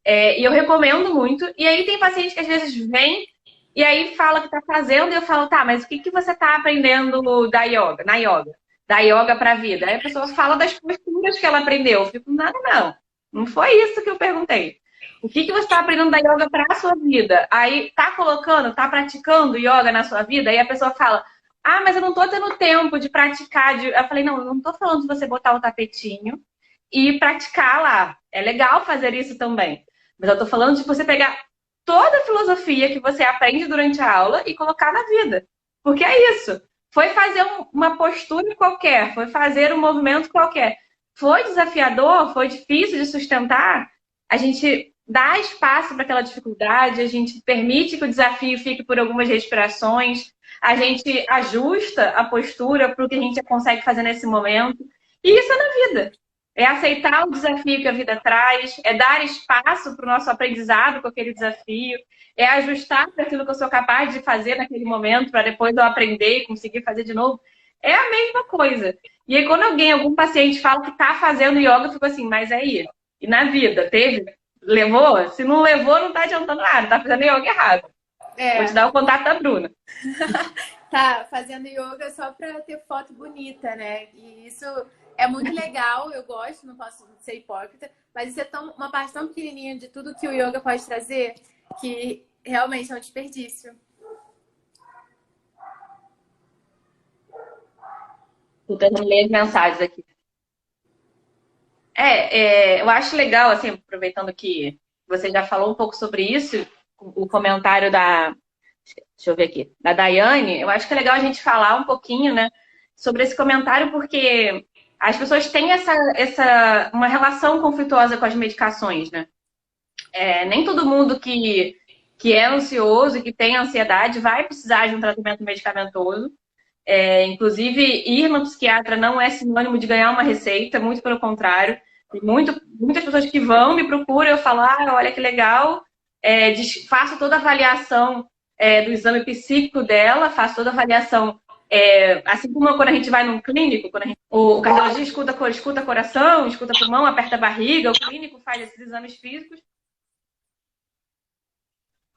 S1: E eu recomendo muito. E aí tem pacientes que às vezes vêm e aí fala que está fazendo, e eu falo, tá, mas o que você está aprendendo da yoga, na yoga? Da yoga para a vida. Aí a pessoa fala das posturas que ela aprendeu. Eu fico, nada, não. Não foi isso que eu perguntei. O que você está aprendendo da yoga para a sua vida? Aí tá colocando, tá praticando yoga na sua vida? Aí a pessoa fala, ah, mas eu não tô tendo tempo de praticar. Eu falei, não, eu não tô falando de você botar o tapetinho e praticar lá. É legal fazer isso também. Mas eu tô falando de você pegar toda a filosofia que você aprende durante a aula e colocar na vida. Porque é isso. Foi fazer uma postura qualquer, foi fazer um movimento qualquer. Foi desafiador, foi difícil de sustentar. A gente dá espaço para aquela dificuldade, a gente permite que o desafio fique por algumas respirações, a gente ajusta a postura para o que a gente consegue fazer nesse momento. E isso é na vida. É aceitar o desafio que a vida traz, é dar espaço para o nosso aprendizado com aquele desafio, é ajustar para aquilo que eu sou capaz de fazer naquele momento, para depois eu aprender e conseguir fazer de novo. É a mesma coisa. E aí, quando algum paciente fala que está fazendo yoga, eu fico assim, mas aí, e na vida, teve? Levou? Se não levou, não está adiantando nada, está fazendo yoga errado. Vou te dar o contato da Bruna.
S2: Tá fazendo yoga só para ter foto bonita, né? E isso é muito legal, eu gosto, não posso ser hipócrita, mas isso é uma parte tão pequenininha de tudo que o yoga pode trazer que realmente é um desperdício.
S1: Tô tentando ler as mensagens aqui. Eu acho legal, assim, aproveitando que você já falou um pouco sobre isso, o comentário deixa eu ver aqui, da Daiane, eu acho que é legal a gente falar um pouquinho, né, sobre esse comentário, porque as pessoas têm uma relação conflituosa com as medicações, né? Nem todo mundo que é ansioso e que tem ansiedade vai precisar de um tratamento medicamentoso. Inclusive, ir no psiquiatra não é sinônimo de ganhar uma receita, muito pelo contrário. Tem muitas pessoas que vão, me procuram, eu falo, olha que legal, faço toda a avaliação do exame psíquico dela, faço toda a avaliação, assim como quando a gente vai num clínico, o cardiologista escuta coração, escuta pulmão, aperta a barriga, o clínico faz esses exames físicos.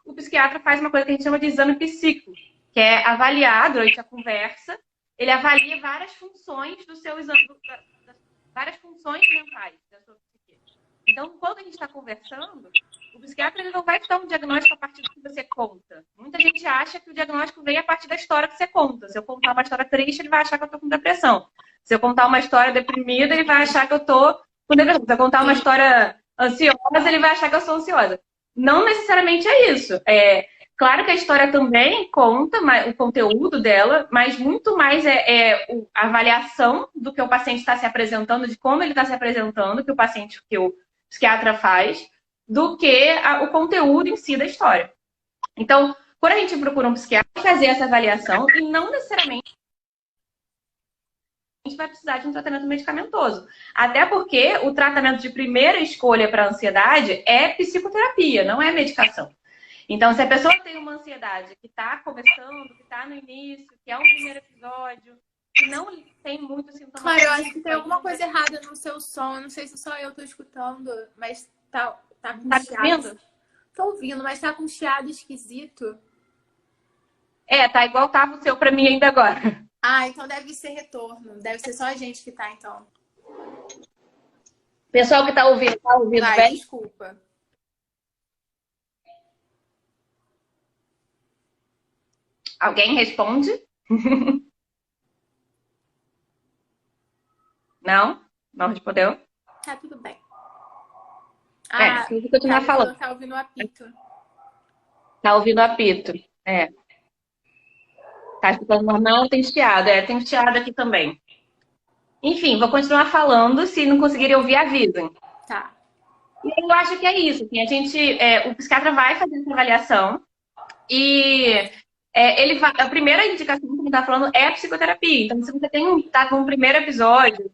S1: O psiquiatra faz uma coisa que a gente chama de exame psíquico, que é avaliar durante a conversa, ele avalia várias funções do seu exame, várias funções mentais da sua psique. Então, quando a gente está conversando, o psiquiatra ele não vai te dar um diagnóstico a partir do que você conta. Muita gente acha que o diagnóstico vem a partir da história que você conta. Se eu contar uma história triste, ele vai achar que eu estou com depressão. Se eu contar uma história deprimida, ele vai achar que eu estou com depressão. Se eu contar uma história ansiosa, ele vai achar que eu sou ansiosa. Não necessariamente é isso. Claro que a história também conta o conteúdo dela, mas muito mais a avaliação do que o paciente está se apresentando, de como ele está se apresentando, que o psiquiatra faz, do que o conteúdo em si da história. Então, quando a gente procura um psiquiatra, fazer essa avaliação e não necessariamente a gente vai precisar de um tratamento medicamentoso. Até porque o tratamento de primeira escolha para a ansiedade é psicoterapia, não é medicação. Então, se a pessoa tem uma ansiedade que está começando, que está no início, que é um primeiro episódio, que não tem muito sintoma...
S2: Claro, eu acho que tem alguma coisa errada no seu som. Eu não sei se só eu estou escutando, mas tá com chiado.
S1: Ouvindo?
S2: Tô ouvindo, mas tá com chiado esquisito.
S1: Tá igual tava o seu para mim ainda agora.
S2: Então deve ser retorno. Deve ser só a gente que tá, então.
S1: Pessoal que tá ouvindo bem?
S2: Desculpa.
S1: Alguém responde? Não? Não respondeu?
S2: Tá tudo bem.
S1: Tudo que eu tinha falando.
S2: Tá ouvindo o apito.
S1: Tá ouvindo o apito. Tá escutando normal? Tem chiado. Tem chiado aqui também. Enfim, vou continuar falando. Se não conseguirem ouvir, avisem.
S2: Tá.
S1: E eu acho que é isso. Assim, o psiquiatra vai fazer essa avaliação e ele vai, a primeira indicação que ele está falando é a psicoterapia. Então, se você tá com um primeiro episódio,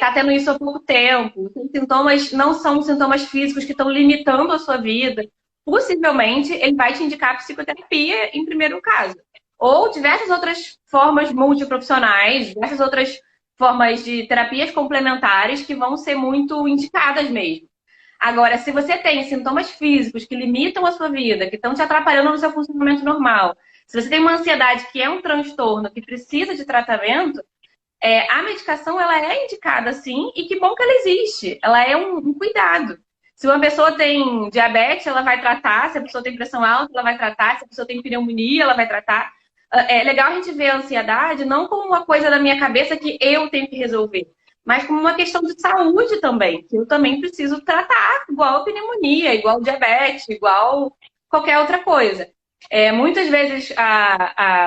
S1: tá tendo isso há pouco tempo, tem sintomas, não são sintomas físicos que estão limitando a sua vida, possivelmente ele vai te indicar a psicoterapia em primeiro caso. Ou diversas outras formas multiprofissionais, diversas outras formas de terapias complementares que vão ser muito indicadas mesmo. Agora, se você tem sintomas físicos que limitam a sua vida, que estão te atrapalhando no seu funcionamento normal, se você tem uma ansiedade que é um transtorno, que precisa de tratamento, a medicação ela é indicada sim, e que bom que ela existe. Ela é um cuidado. Se uma pessoa tem diabetes, ela vai tratar. Se a pessoa tem pressão alta, ela vai tratar. Se a pessoa tem pneumonia, ela vai tratar. É legal a gente ver a ansiedade não como uma coisa da minha cabeça que eu tenho que resolver, mas como uma questão de saúde também, que eu também preciso tratar, igual a pneumonia, igual diabetes, igual qualquer outra coisa. Muitas vezes,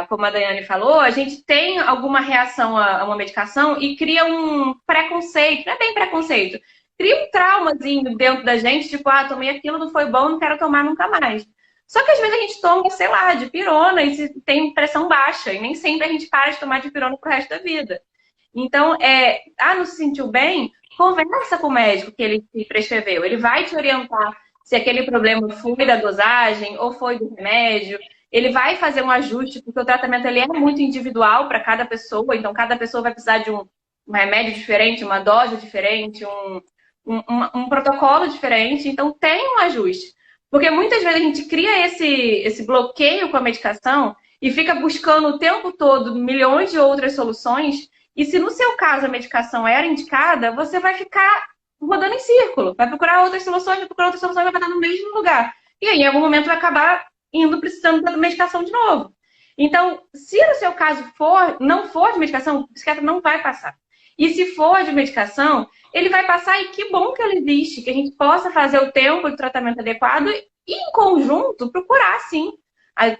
S1: como a Daiane falou, a gente tem alguma reação a uma medicação e cria um preconceito, não é bem preconceito, cria um traumazinho dentro da gente, tipo, tomei aquilo, não foi bom, não quero tomar nunca mais. Só que às vezes a gente toma, sei lá, dipirona e tem pressão baixa, e nem sempre a gente para de tomar dipirona pro resto da vida. Então, não se sentiu bem? Conversa com o médico que ele te prescreveu. Ele vai te orientar se aquele problema foi da dosagem ou foi do remédio. Ele vai fazer um ajuste, porque o tratamento ele é muito individual para cada pessoa. Então, cada pessoa vai precisar de um remédio diferente, uma dose diferente, um protocolo diferente. Então, tem um ajuste. Porque muitas vezes a gente cria esse bloqueio com a medicação e fica buscando o tempo todo milhões de outras soluções. E se no seu caso a medicação era indicada, você vai ficar rodando em círculo. Vai procurar outras soluções, e vai estar no mesmo lugar. E aí, em algum momento, vai acabar precisando da medicação de novo. Então, se no seu caso não for de medicação, o psiquiatra não vai passar. E se for de medicação, ele vai passar e que bom que ela existe, que a gente possa fazer o tempo de tratamento adequado e, em conjunto, procurar, sim,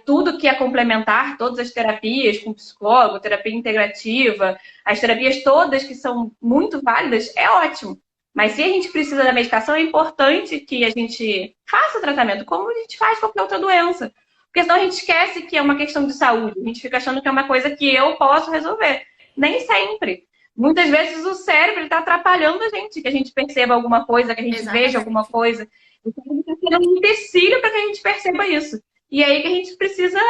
S1: tudo que é complementar, todas as terapias com psicólogo, terapia integrativa, as terapias todas que são muito válidas, é ótimo. Mas se a gente precisa da medicação, é importante que a gente faça o tratamento como a gente faz qualquer outra doença. Porque senão a gente esquece que é uma questão de saúde. A gente fica achando que é uma coisa que eu posso resolver. Nem sempre. Muitas vezes o cérebro está atrapalhando a gente, que a gente perceba alguma coisa, que a gente
S2: Exatamente.
S1: veja alguma coisa. Então, ele está sendo um empecilho para que a gente perceba isso. E aí que a gente precisa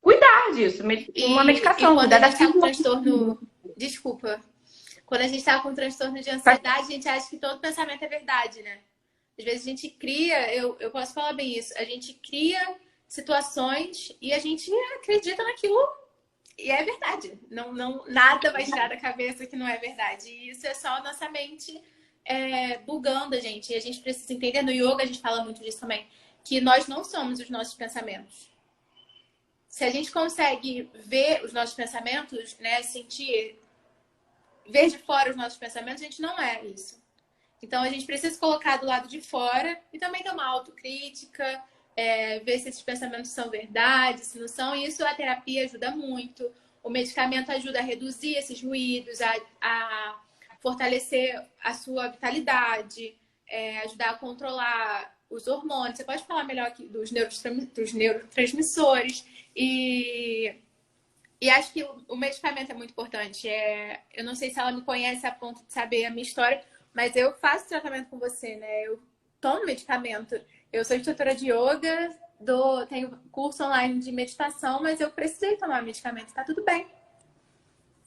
S1: cuidar disso, uma medicação,
S2: quando
S1: cuidar
S2: a gente
S1: da
S2: tá com transtorno... Desculpa. Quando a gente tá com transtorno de ansiedade, a gente acha que todo pensamento é verdade, né? Às vezes a gente cria, eu posso falar bem isso, a gente cria situações e a gente acredita naquilo e é verdade. Nada vai tirar da cabeça que não é verdade. E isso é só a nossa mente bugando a gente. E a gente precisa entender, no yoga a gente fala muito disso também, que nós não somos os nossos pensamentos. Se a gente consegue ver os nossos pensamentos, né, ver de fora os nossos pensamentos, a gente não é isso. Então a gente precisa colocar do lado de fora e também ter uma autocrítica, ver se esses pensamentos são verdade, se não são. E isso a terapia ajuda muito. O medicamento ajuda a reduzir esses ruídos, a fortalecer a sua vitalidade, ajudar a controlar os hormônios. Você pode falar melhor aqui dos neurotransmissores. E acho que o medicamento é muito importante. Eu não sei se ela me conhece a ponto de saber a minha história, mas eu faço tratamento com você, né? Eu tomo medicamento. Eu sou instrutora de yoga, tenho curso online de meditação, mas eu precisei tomar medicamento. Tá tudo bem.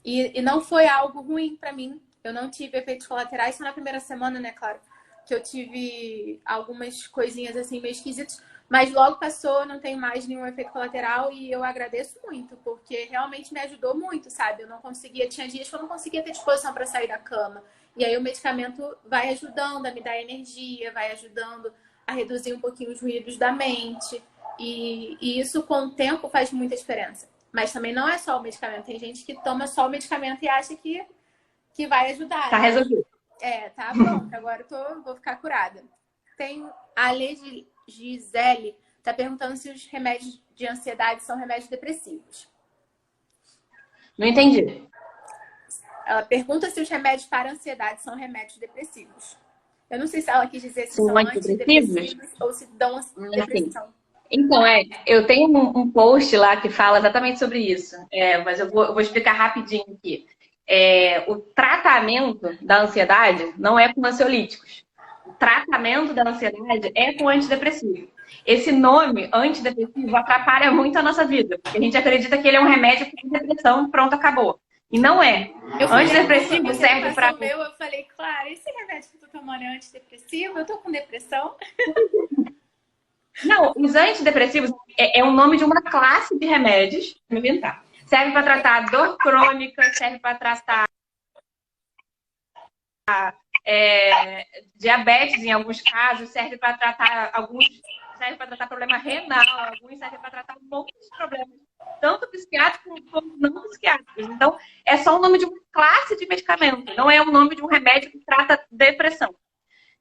S2: E não foi algo ruim pra mim. Eu não tive efeitos colaterais. Só na primeira semana, né, claro, que eu tive algumas coisinhas assim meio esquisitas. Mas logo passou, não tenho mais nenhum efeito colateral e eu agradeço muito, porque realmente me ajudou muito, sabe? Tinha dias que eu não conseguia ter disposição para sair da cama. E aí o medicamento vai ajudando a me dar energia, vai ajudando a reduzir um pouquinho os ruídos da mente. E isso, com o tempo, faz muita diferença. Mas também não é só o medicamento. Tem gente que toma só o medicamento e acha que vai ajudar.
S1: Tá resolvido.
S2: Tá bom, agora eu vou ficar curada. Tem a lei Gisele tá perguntando se os remédios de ansiedade são remédios depressivos.
S1: Não entendi.
S2: Ela pergunta se os remédios para ansiedade são remédios depressivos. Eu não sei se ela quis dizer se
S1: São
S2: são
S1: antidepressivos?
S2: antidepressivos ou se dão
S1: Assim.
S2: depressão.
S1: Então, eu tenho um post lá que fala exatamente sobre isso, mas eu vou explicar rapidinho aqui. O tratamento da ansiedade não é com ansiolíticos. O tratamento da ansiedade é com antidepressivo. Esse nome, antidepressivo, atrapalha muito a nossa vida, porque a gente acredita que ele é um remédio para depressão, pronto, acabou. E não é. Antidepressivo serve para...
S2: Eu falei, claro, esse remédio que eu tô tomando é antidepressivo? Eu tô com depressão?
S1: Não, os antidepressivos é o nome de uma classe de remédios, vou inventar. Serve para tratar dor crônica, serve para tratar diabetes em alguns casos, serve para tratar problema renal, alguns servem para tratar um monte de problemas, tanto psiquiátricos como não psiquiátricos. Então, é só o nome de uma classe de medicamento, não é o nome de um remédio que trata depressão.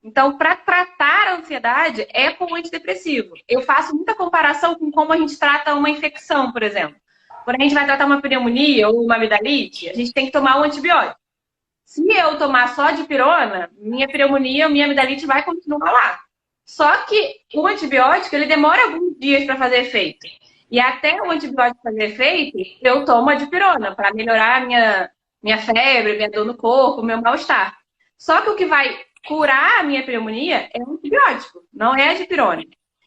S1: Então, para tratar a ansiedade, é com o antidepressivo. Eu faço muita comparação com como a gente trata uma infecção, por exemplo. Quando a gente vai tratar uma pneumonia ou uma amidalite, a gente tem que tomar um antibiótico. Se eu tomar só dipirona, minha pneumonia ou minha amidalite vai continuar lá. Só que o antibiótico, ele demora alguns dias para fazer efeito. E até o antibiótico fazer efeito, eu tomo a dipirona para melhorar a minha febre, minha dor no corpo, meu mal-estar. Só que o que vai curar a minha pneumonia é um antibiótico, não é a dipirona.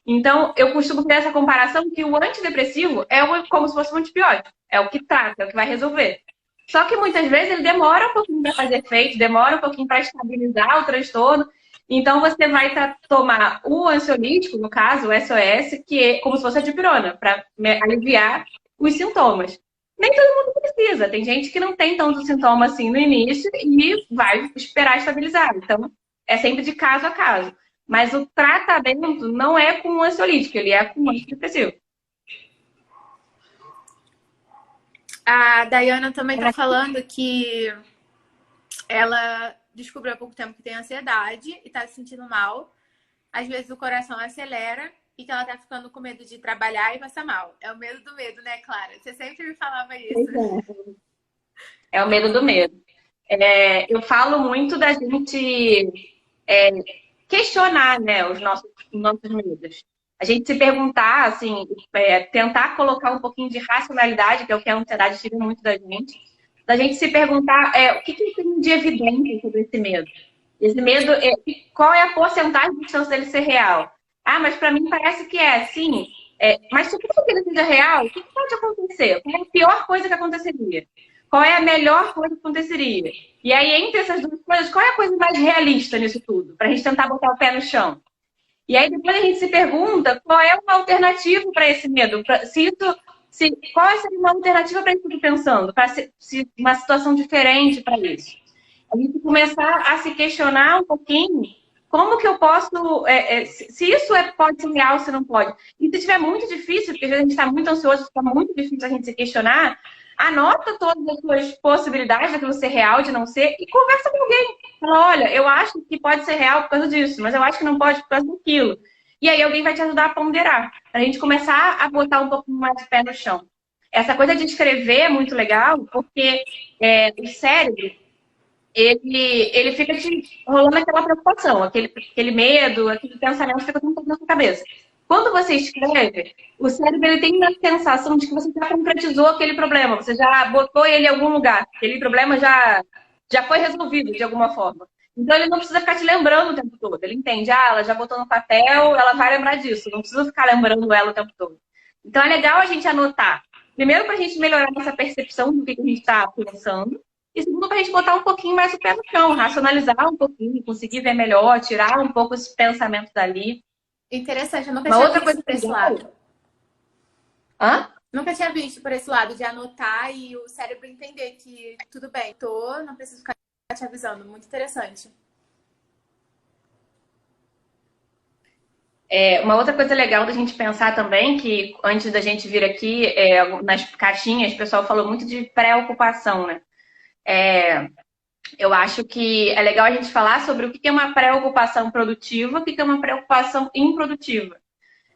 S1: Então, eu costumo ter essa comparação que o antidepressivo é como se fosse um antibiótico. É o que trata, é o que vai resolver. Só que muitas vezes ele demora um pouquinho para fazer efeito, demora um pouquinho para estabilizar o transtorno. Então, você vai tomar o ansiolítico, no caso, o SOS, que é como se fosse a dipirona, para aliviar os sintomas. Nem todo mundo precisa. Tem gente que não tem tanto sintoma assim no início e vai esperar estabilizar. Então, é sempre de caso a caso. Mas o tratamento não é com o ansiolítico, ele é com o antidepressivo.
S2: A Dayana também está falando que ela descobriu há pouco tempo que tem ansiedade e está se sentindo mal. Às vezes o coração acelera e que ela tá ficando com medo de trabalhar e passar mal. É o medo do medo, né, Clara? Você sempre me falava isso.
S1: É o medo do medo. Eu falo muito da gente questionar, né, os nossos medos. A gente se perguntar, assim, tentar colocar um pouquinho de racionalidade, que é o que a ansiedade tira muito da gente. Da gente se perguntar o que tem de evidente sobre esse medo. Esse medo, qual é a porcentagem de chance dele ser real? Ah, mas para mim parece que é assim. Mas se que ele seja real, o que pode acontecer? Qual é a pior coisa que aconteceria? Qual é a melhor coisa que aconteceria? E aí, entre essas duas coisas, qual é a coisa mais realista nisso tudo? Para a gente tentar botar o pé no chão. E aí, depois a gente se pergunta qual é uma alternativa para esse medo? Qual seria uma alternativa para isso que eu estou pensando? Para uma situação diferente para isso? A gente começar a se questionar um pouquinho como que eu posso... se isso pode ser real, se não pode. E se estiver muito difícil, porque às vezes a gente está muito ansioso, fica muito difícil a gente se questionar, anota todas as suas possibilidades daquilo ser real, de não ser, e conversa com alguém. Fala, olha, eu acho que pode ser real por causa disso, mas eu acho que não pode por causa daquilo. E aí alguém vai te ajudar a ponderar. Pra gente começar a botar um pouco mais de pé no chão. Essa coisa de escrever é muito legal, porque o cérebro, ele fica te rolando aquela preocupação, aquele medo, aquele pensamento fica tudo na sua cabeça. Quando você escreve, o cérebro ele tem a sensação de que você já concretizou aquele problema, você já botou ele em algum lugar, aquele problema já foi resolvido de alguma forma. Então ele não precisa ficar te lembrando o tempo todo. Ele entende, ela já botou no papel, ela vai lembrar disso, não precisa ficar lembrando ela o tempo todo. Então é legal a gente anotar. Primeiro, para a gente melhorar nossa percepção do que a gente está pensando. E segundo, para a gente botar um pouquinho mais o pé no chão, racionalizar um pouquinho, conseguir ver melhor, tirar um pouco esse pensamento dali.
S2: Interessante, eu nunca tinha visto por esse lado.
S1: Hã?
S2: Nunca tinha visto por esse lado de anotar e o cérebro entender que tudo bem, não preciso ficar te avisando. Muito interessante.
S1: Uma outra coisa legal da gente pensar também, que antes da gente vir aqui, nas caixinhas, o pessoal falou muito de preocupação, né? Eu acho que é legal a gente falar sobre o que é uma preocupação produtiva e o que é uma preocupação improdutiva.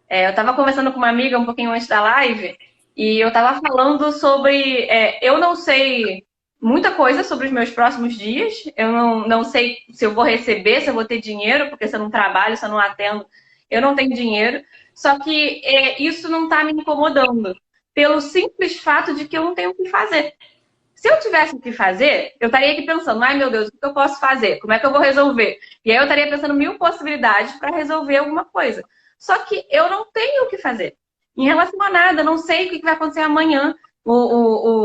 S1: Eu estava conversando com uma amiga um pouquinho antes da live E eu estava falando sobre. Eu não sei muita coisa sobre os meus próximos dias. Eu não sei se eu vou receber, se eu vou ter dinheiro, porque se eu não trabalho, se eu não atendo, eu não tenho dinheiro. Só que isso não está me incomodando, pelo simples fato de que eu não tenho o que fazer. Se eu tivesse o que fazer, eu estaria aqui pensando, ai meu Deus, o que eu posso fazer? Como é que eu vou resolver? E aí eu estaria pensando mil possibilidades para resolver alguma coisa. Só que eu não tenho o que fazer. Em relação a nada, eu não sei o que vai acontecer amanhã.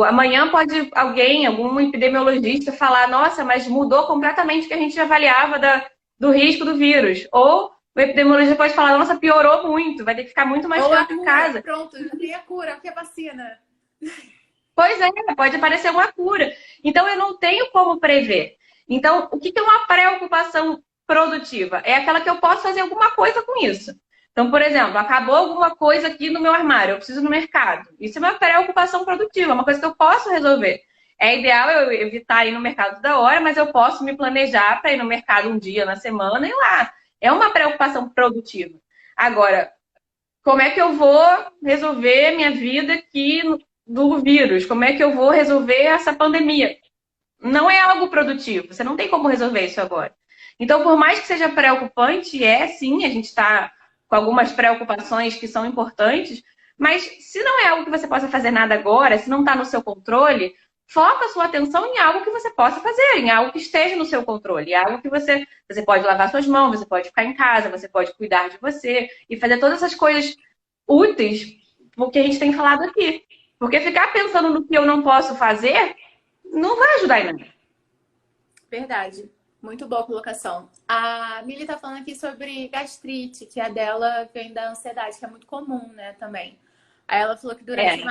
S1: Amanhã pode alguém, algum epidemiologista, falar, nossa, mas mudou completamente o que a gente avaliava do risco do vírus. Ou o epidemiologista pode falar, nossa, piorou muito, vai ter que ficar muito mais
S2: Ou a
S1: tempo em
S2: cura,
S1: casa.
S2: pronto, já tem a cura, o que é vacina?
S1: Pois é, pode aparecer uma cura. Então, eu não tenho como prever. Então, o que é uma preocupação produtiva? É aquela que eu posso fazer alguma coisa com isso. Então, por exemplo, acabou alguma coisa aqui no meu armário, eu preciso ir no mercado. Isso é uma preocupação produtiva, uma coisa que eu posso resolver. É ideal eu evitar ir no mercado toda hora, mas eu posso me planejar para ir no mercado um dia na semana e ir lá. É uma preocupação produtiva. Agora, como é que eu vou resolver minha vida aqui do vírus? Como é que eu vou resolver essa pandemia? Não é algo produtivo, você não tem como resolver isso agora. Então, por mais que seja preocupante, sim, a gente está com algumas preocupações que são importantes, mas se não é algo que você possa fazer nada agora, se não está no seu controle, foca a sua atenção em algo que você possa fazer, em algo que esteja no seu controle, algo que você pode lavar suas mãos, você pode ficar em casa, você pode cuidar de você e fazer todas essas coisas úteis, porque a gente tem falado aqui. Porque ficar pensando no que eu não posso fazer não vai ajudar em nada.
S2: Verdade. Muito boa colocação. A Mili tá falando aqui sobre gastrite, que a dela vem da ansiedade, que é muito comum, né, também. Aí ela falou que durante
S1: É,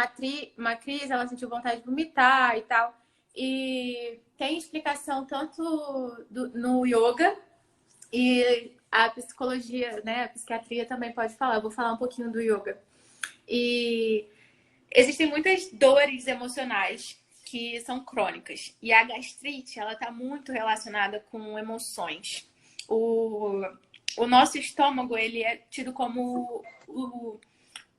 S2: uma crise ela sentiu vontade de vomitar e tal. E tem explicação tanto no yoga e a psicologia, né, a psiquiatria também pode falar. Eu vou falar um pouquinho do yoga. E existem muitas dores emocionais que são crônicas. E a gastrite, ela está muito relacionada com emoções. O nosso estômago, ele é tido como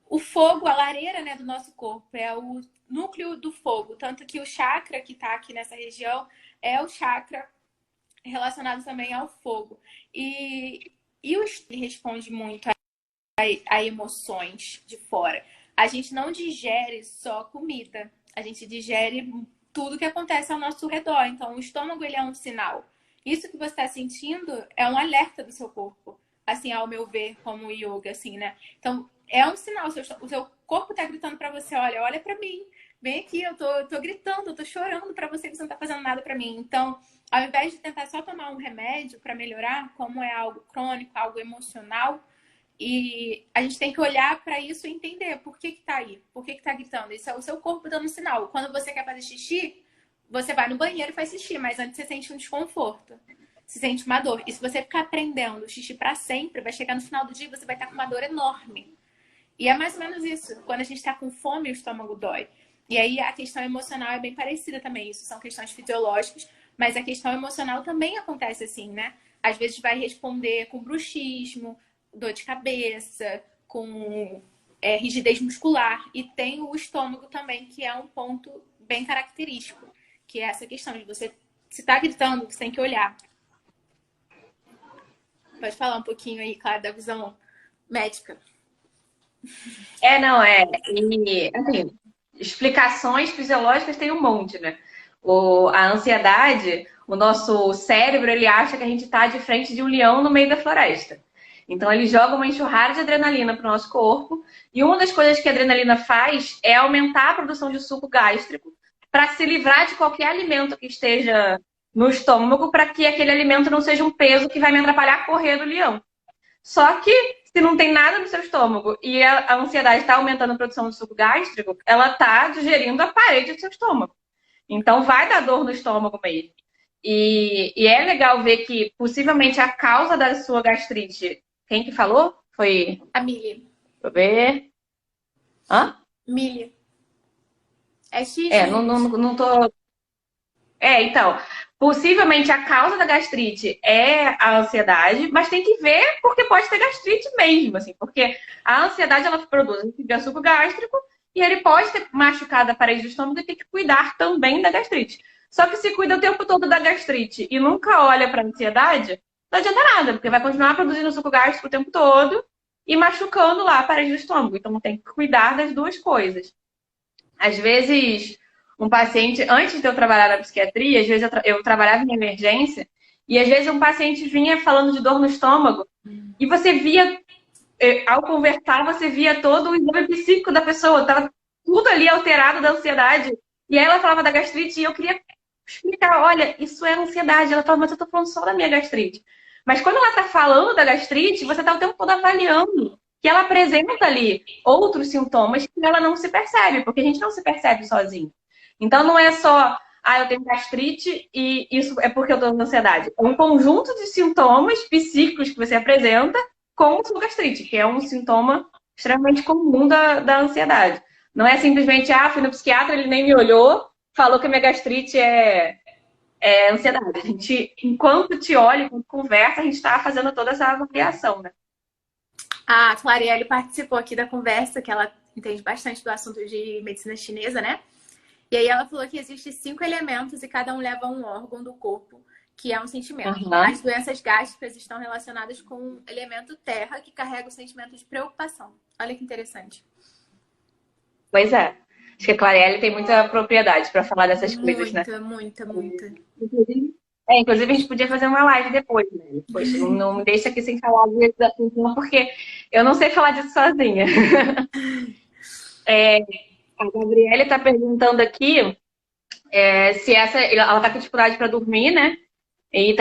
S2: o fogo, a lareira, né, do nosso corpo. É o núcleo do fogo. Tanto que o chakra que está aqui nessa região é o chakra relacionado também ao fogo. E o ele responde muito a emoções de fora. A gente não digere só comida, a gente digere tudo que acontece ao nosso redor. Então, o estômago, ele é um sinal. Isso que você está sentindo é um alerta do seu corpo, assim, ao meu ver, como yoga, assim, né? Então, é um sinal. O seu corpo está gritando para você, olha para mim, vem aqui, eu tô gritando, eu tô chorando para você que você não tá fazendo nada para mim. Então, ao invés de tentar só tomar um remédio para melhorar, como é algo crônico, algo emocional, e a gente tem que olhar para isso e entender por que tá aí, por que tá gritando. Isso é o seu corpo dando sinal. Quando você quer fazer xixi, você vai no banheiro e faz xixi, mas antes você sente um desconforto, você sente uma dor. E se você ficar prendendo xixi para sempre, vai chegar no final do dia e você vai estar com uma dor enorme. E é mais ou menos isso. Quando a gente está com fome, o estômago dói. E aí a questão emocional é bem parecida também. Isso são questões fisiológicas, mas a questão emocional também acontece assim, né? Às vezes vai responder com bruxismo, dor de cabeça, com rigidez muscular. E tem o estômago também, que é um ponto bem característico, que é essa questão de você, se tá gritando, você tem que olhar. Pode falar um pouquinho aí, claro, da visão médica.
S1: não, E, assim, explicações fisiológicas tem um monte, né? A ansiedade, o nosso cérebro, ele acha que a gente está de frente de um leão no meio da floresta. Então, ele joga uma enxurrada de adrenalina para o nosso corpo. E uma das coisas que a adrenalina faz é aumentar a produção de suco gástrico para se livrar de qualquer alimento que esteja no estômago, para que aquele alimento não seja um peso que vai me atrapalhar a correr do leão. Só que, se não tem nada no seu estômago e a ansiedade está aumentando a produção de suco gástrico, ela está digerindo a parede do seu estômago. Então, vai dar dor no estômago mesmo. E é legal ver que, possivelmente, a causa da sua gastrite, quem que falou? Foi.
S2: A Mili.
S1: Deixa eu ver. Hã?
S2: Mili. É X,
S1: Não tô. Então, possivelmente a causa da gastrite é a ansiedade, mas tem que ver porque pode ter gastrite mesmo, assim, porque a ansiedade ela produz açúcar gástrico e ele pode ter machucado a parede do estômago e ter que cuidar também da gastrite. Só que se cuida o tempo todo da gastrite e nunca olha para a ansiedade, não adianta nada, porque vai continuar produzindo suco gástrico o tempo todo e machucando lá a parede do estômago. Então tem que cuidar das duas coisas. Às vezes, um paciente, antes de eu trabalhar na psiquiatria, às vezes eu trabalhava em emergência, e às vezes um paciente vinha falando de dor no estômago, e você via, ao conversar, você via todo o exame psíquico da pessoa, estava tudo ali alterado da ansiedade. E aí ela falava da gastrite, e eu queria explicar, olha, isso é ansiedade. Ela falava, mas eu estou falando só da minha gastrite. Mas quando ela está falando da gastrite, você está o tempo todo avaliando que ela apresenta ali outros sintomas que ela não se percebe, porque a gente não se percebe sozinho. Então não é só, eu tenho gastrite e isso é porque eu estou com ansiedade. É um conjunto de sintomas psíquicos que você apresenta com sua gastrite, que é um sintoma extremamente comum da ansiedade. Não é simplesmente, fui no psiquiatra, ele nem me olhou, falou que a minha gastrite é ansiedade. A gente, enquanto te olha, enquanto conversa, a gente está fazendo toda essa avaliação, né?
S2: A Clarielle participou aqui da conversa, que ela entende bastante do assunto de medicina chinesa, né? E aí ela falou que existem 5 elementos e cada um leva um órgão do corpo, que é um sentimento.
S1: Uhum.
S2: As doenças gástricas estão relacionadas com o elemento terra, que carrega o sentimento de preocupação. Olha que interessante.
S1: Pois é. Acho que a Clarielle tem muita propriedade para falar dessas coisas, né?
S2: Muita.
S1: Inclusive, a gente podia fazer uma live depois, né? Poxa, não me deixa aqui sem falar desses assuntos, não, porque eu não sei falar disso sozinha. A Gabriela está perguntando aqui se ela está com dificuldade para dormir, né? E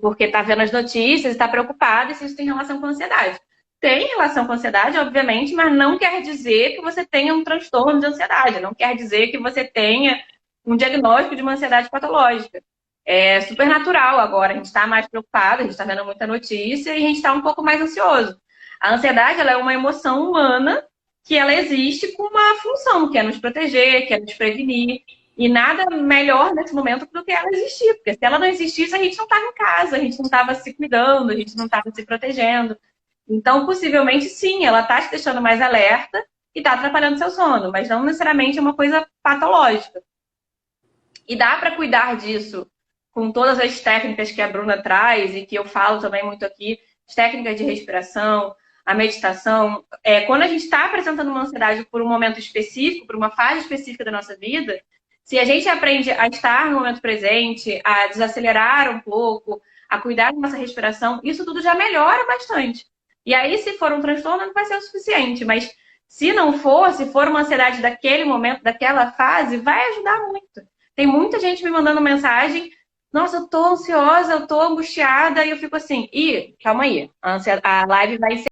S1: porque está vendo as notícias, está preocupada e se isso tem relação com a ansiedade. Tem relação com a ansiedade, obviamente, mas não quer dizer que você tenha um transtorno de ansiedade. Não quer dizer que você tenha um diagnóstico de uma ansiedade patológica. É super natural agora. A gente está mais preocupado, a gente está vendo muita notícia e a gente está um pouco mais ansioso. A ansiedade, ela é uma emoção humana que ela existe com uma função, que é nos proteger, que é nos prevenir. E nada melhor nesse momento do que ela existir. Porque se ela não existisse, a gente não estava em casa, a gente não estava se cuidando, a gente não estava se protegendo. Então, possivelmente, sim, ela está te deixando mais alerta e está atrapalhando seu sono, mas não necessariamente é uma coisa patológica. E dá para cuidar disso com todas as técnicas que a Bruna traz e que eu falo também muito aqui, as técnicas de respiração, a meditação. Quando a gente está apresentando uma ansiedade por um momento específico, por uma fase específica da nossa vida, se a gente aprende a estar no momento presente, a desacelerar um pouco, a cuidar da nossa respiração, isso tudo já melhora bastante. E aí, se for um transtorno, não vai ser o suficiente. Mas se não for, se for uma ansiedade daquele momento, daquela fase, vai ajudar muito. Tem muita gente me mandando mensagem, nossa, eu tô ansiosa, eu tô angustiada, e eu fico assim, calma aí, a live vai ser